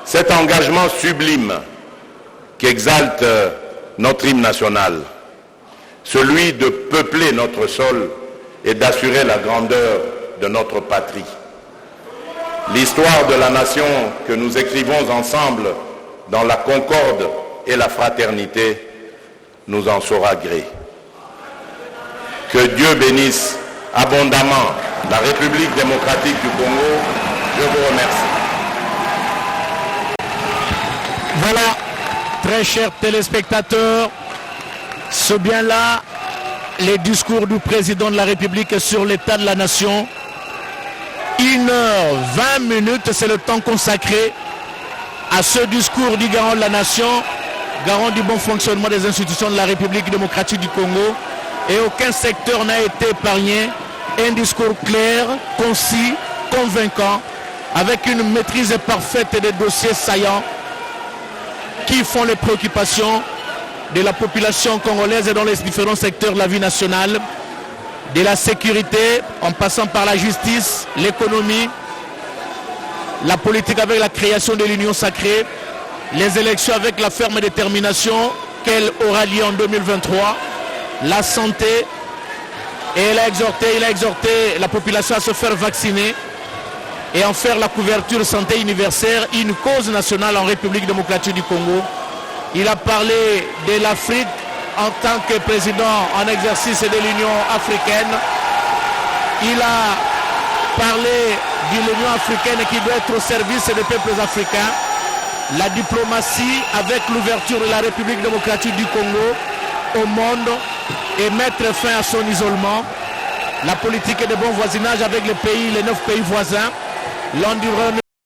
cet engagement sublime qui exalte notre hymne national, celui de peupler notre sol et d'assurer la grandeur de notre patrie. L'histoire de la nation que nous écrivons ensemble dans la concorde et la fraternité nous en saura gré. Que Dieu bénisse abondamment la République démocratique du Congo. Je vous remercie. Voilà, très chers téléspectateurs, c'est bien là les discours du président de la République sur l'état de la nation. 1h20, c'est le temps consacré à ce discours du garant de la nation, garant du bon fonctionnement des institutions de la République démocratique du Congo. Et aucun secteur n'a été épargné. Un discours clair, concis, convaincant, avec une maîtrise parfaite des dossiers saillants qui font les préoccupations de la population congolaise et dans les différents secteurs de la vie nationale, de la sécurité, en passant par la justice, l'économie, la politique avec la création de l'Union sacrée, les élections avec la ferme détermination qu'elle aura lieu en 2023, la santé, et il a exhorté la population à se faire vacciner et en faire la couverture santé universelle, une cause nationale en République démocratique du Congo. Il a parlé de l'Afrique en tant que président en exercice de l'Union africaine. Il a parlé de l'Union africaine qui doit être au service des peuples africains. La diplomatie avec l'ouverture de la République démocratique du Congo au monde et mettre fin à son isolement. La politique de bon voisinage avec les 9 pays voisins. L'environnement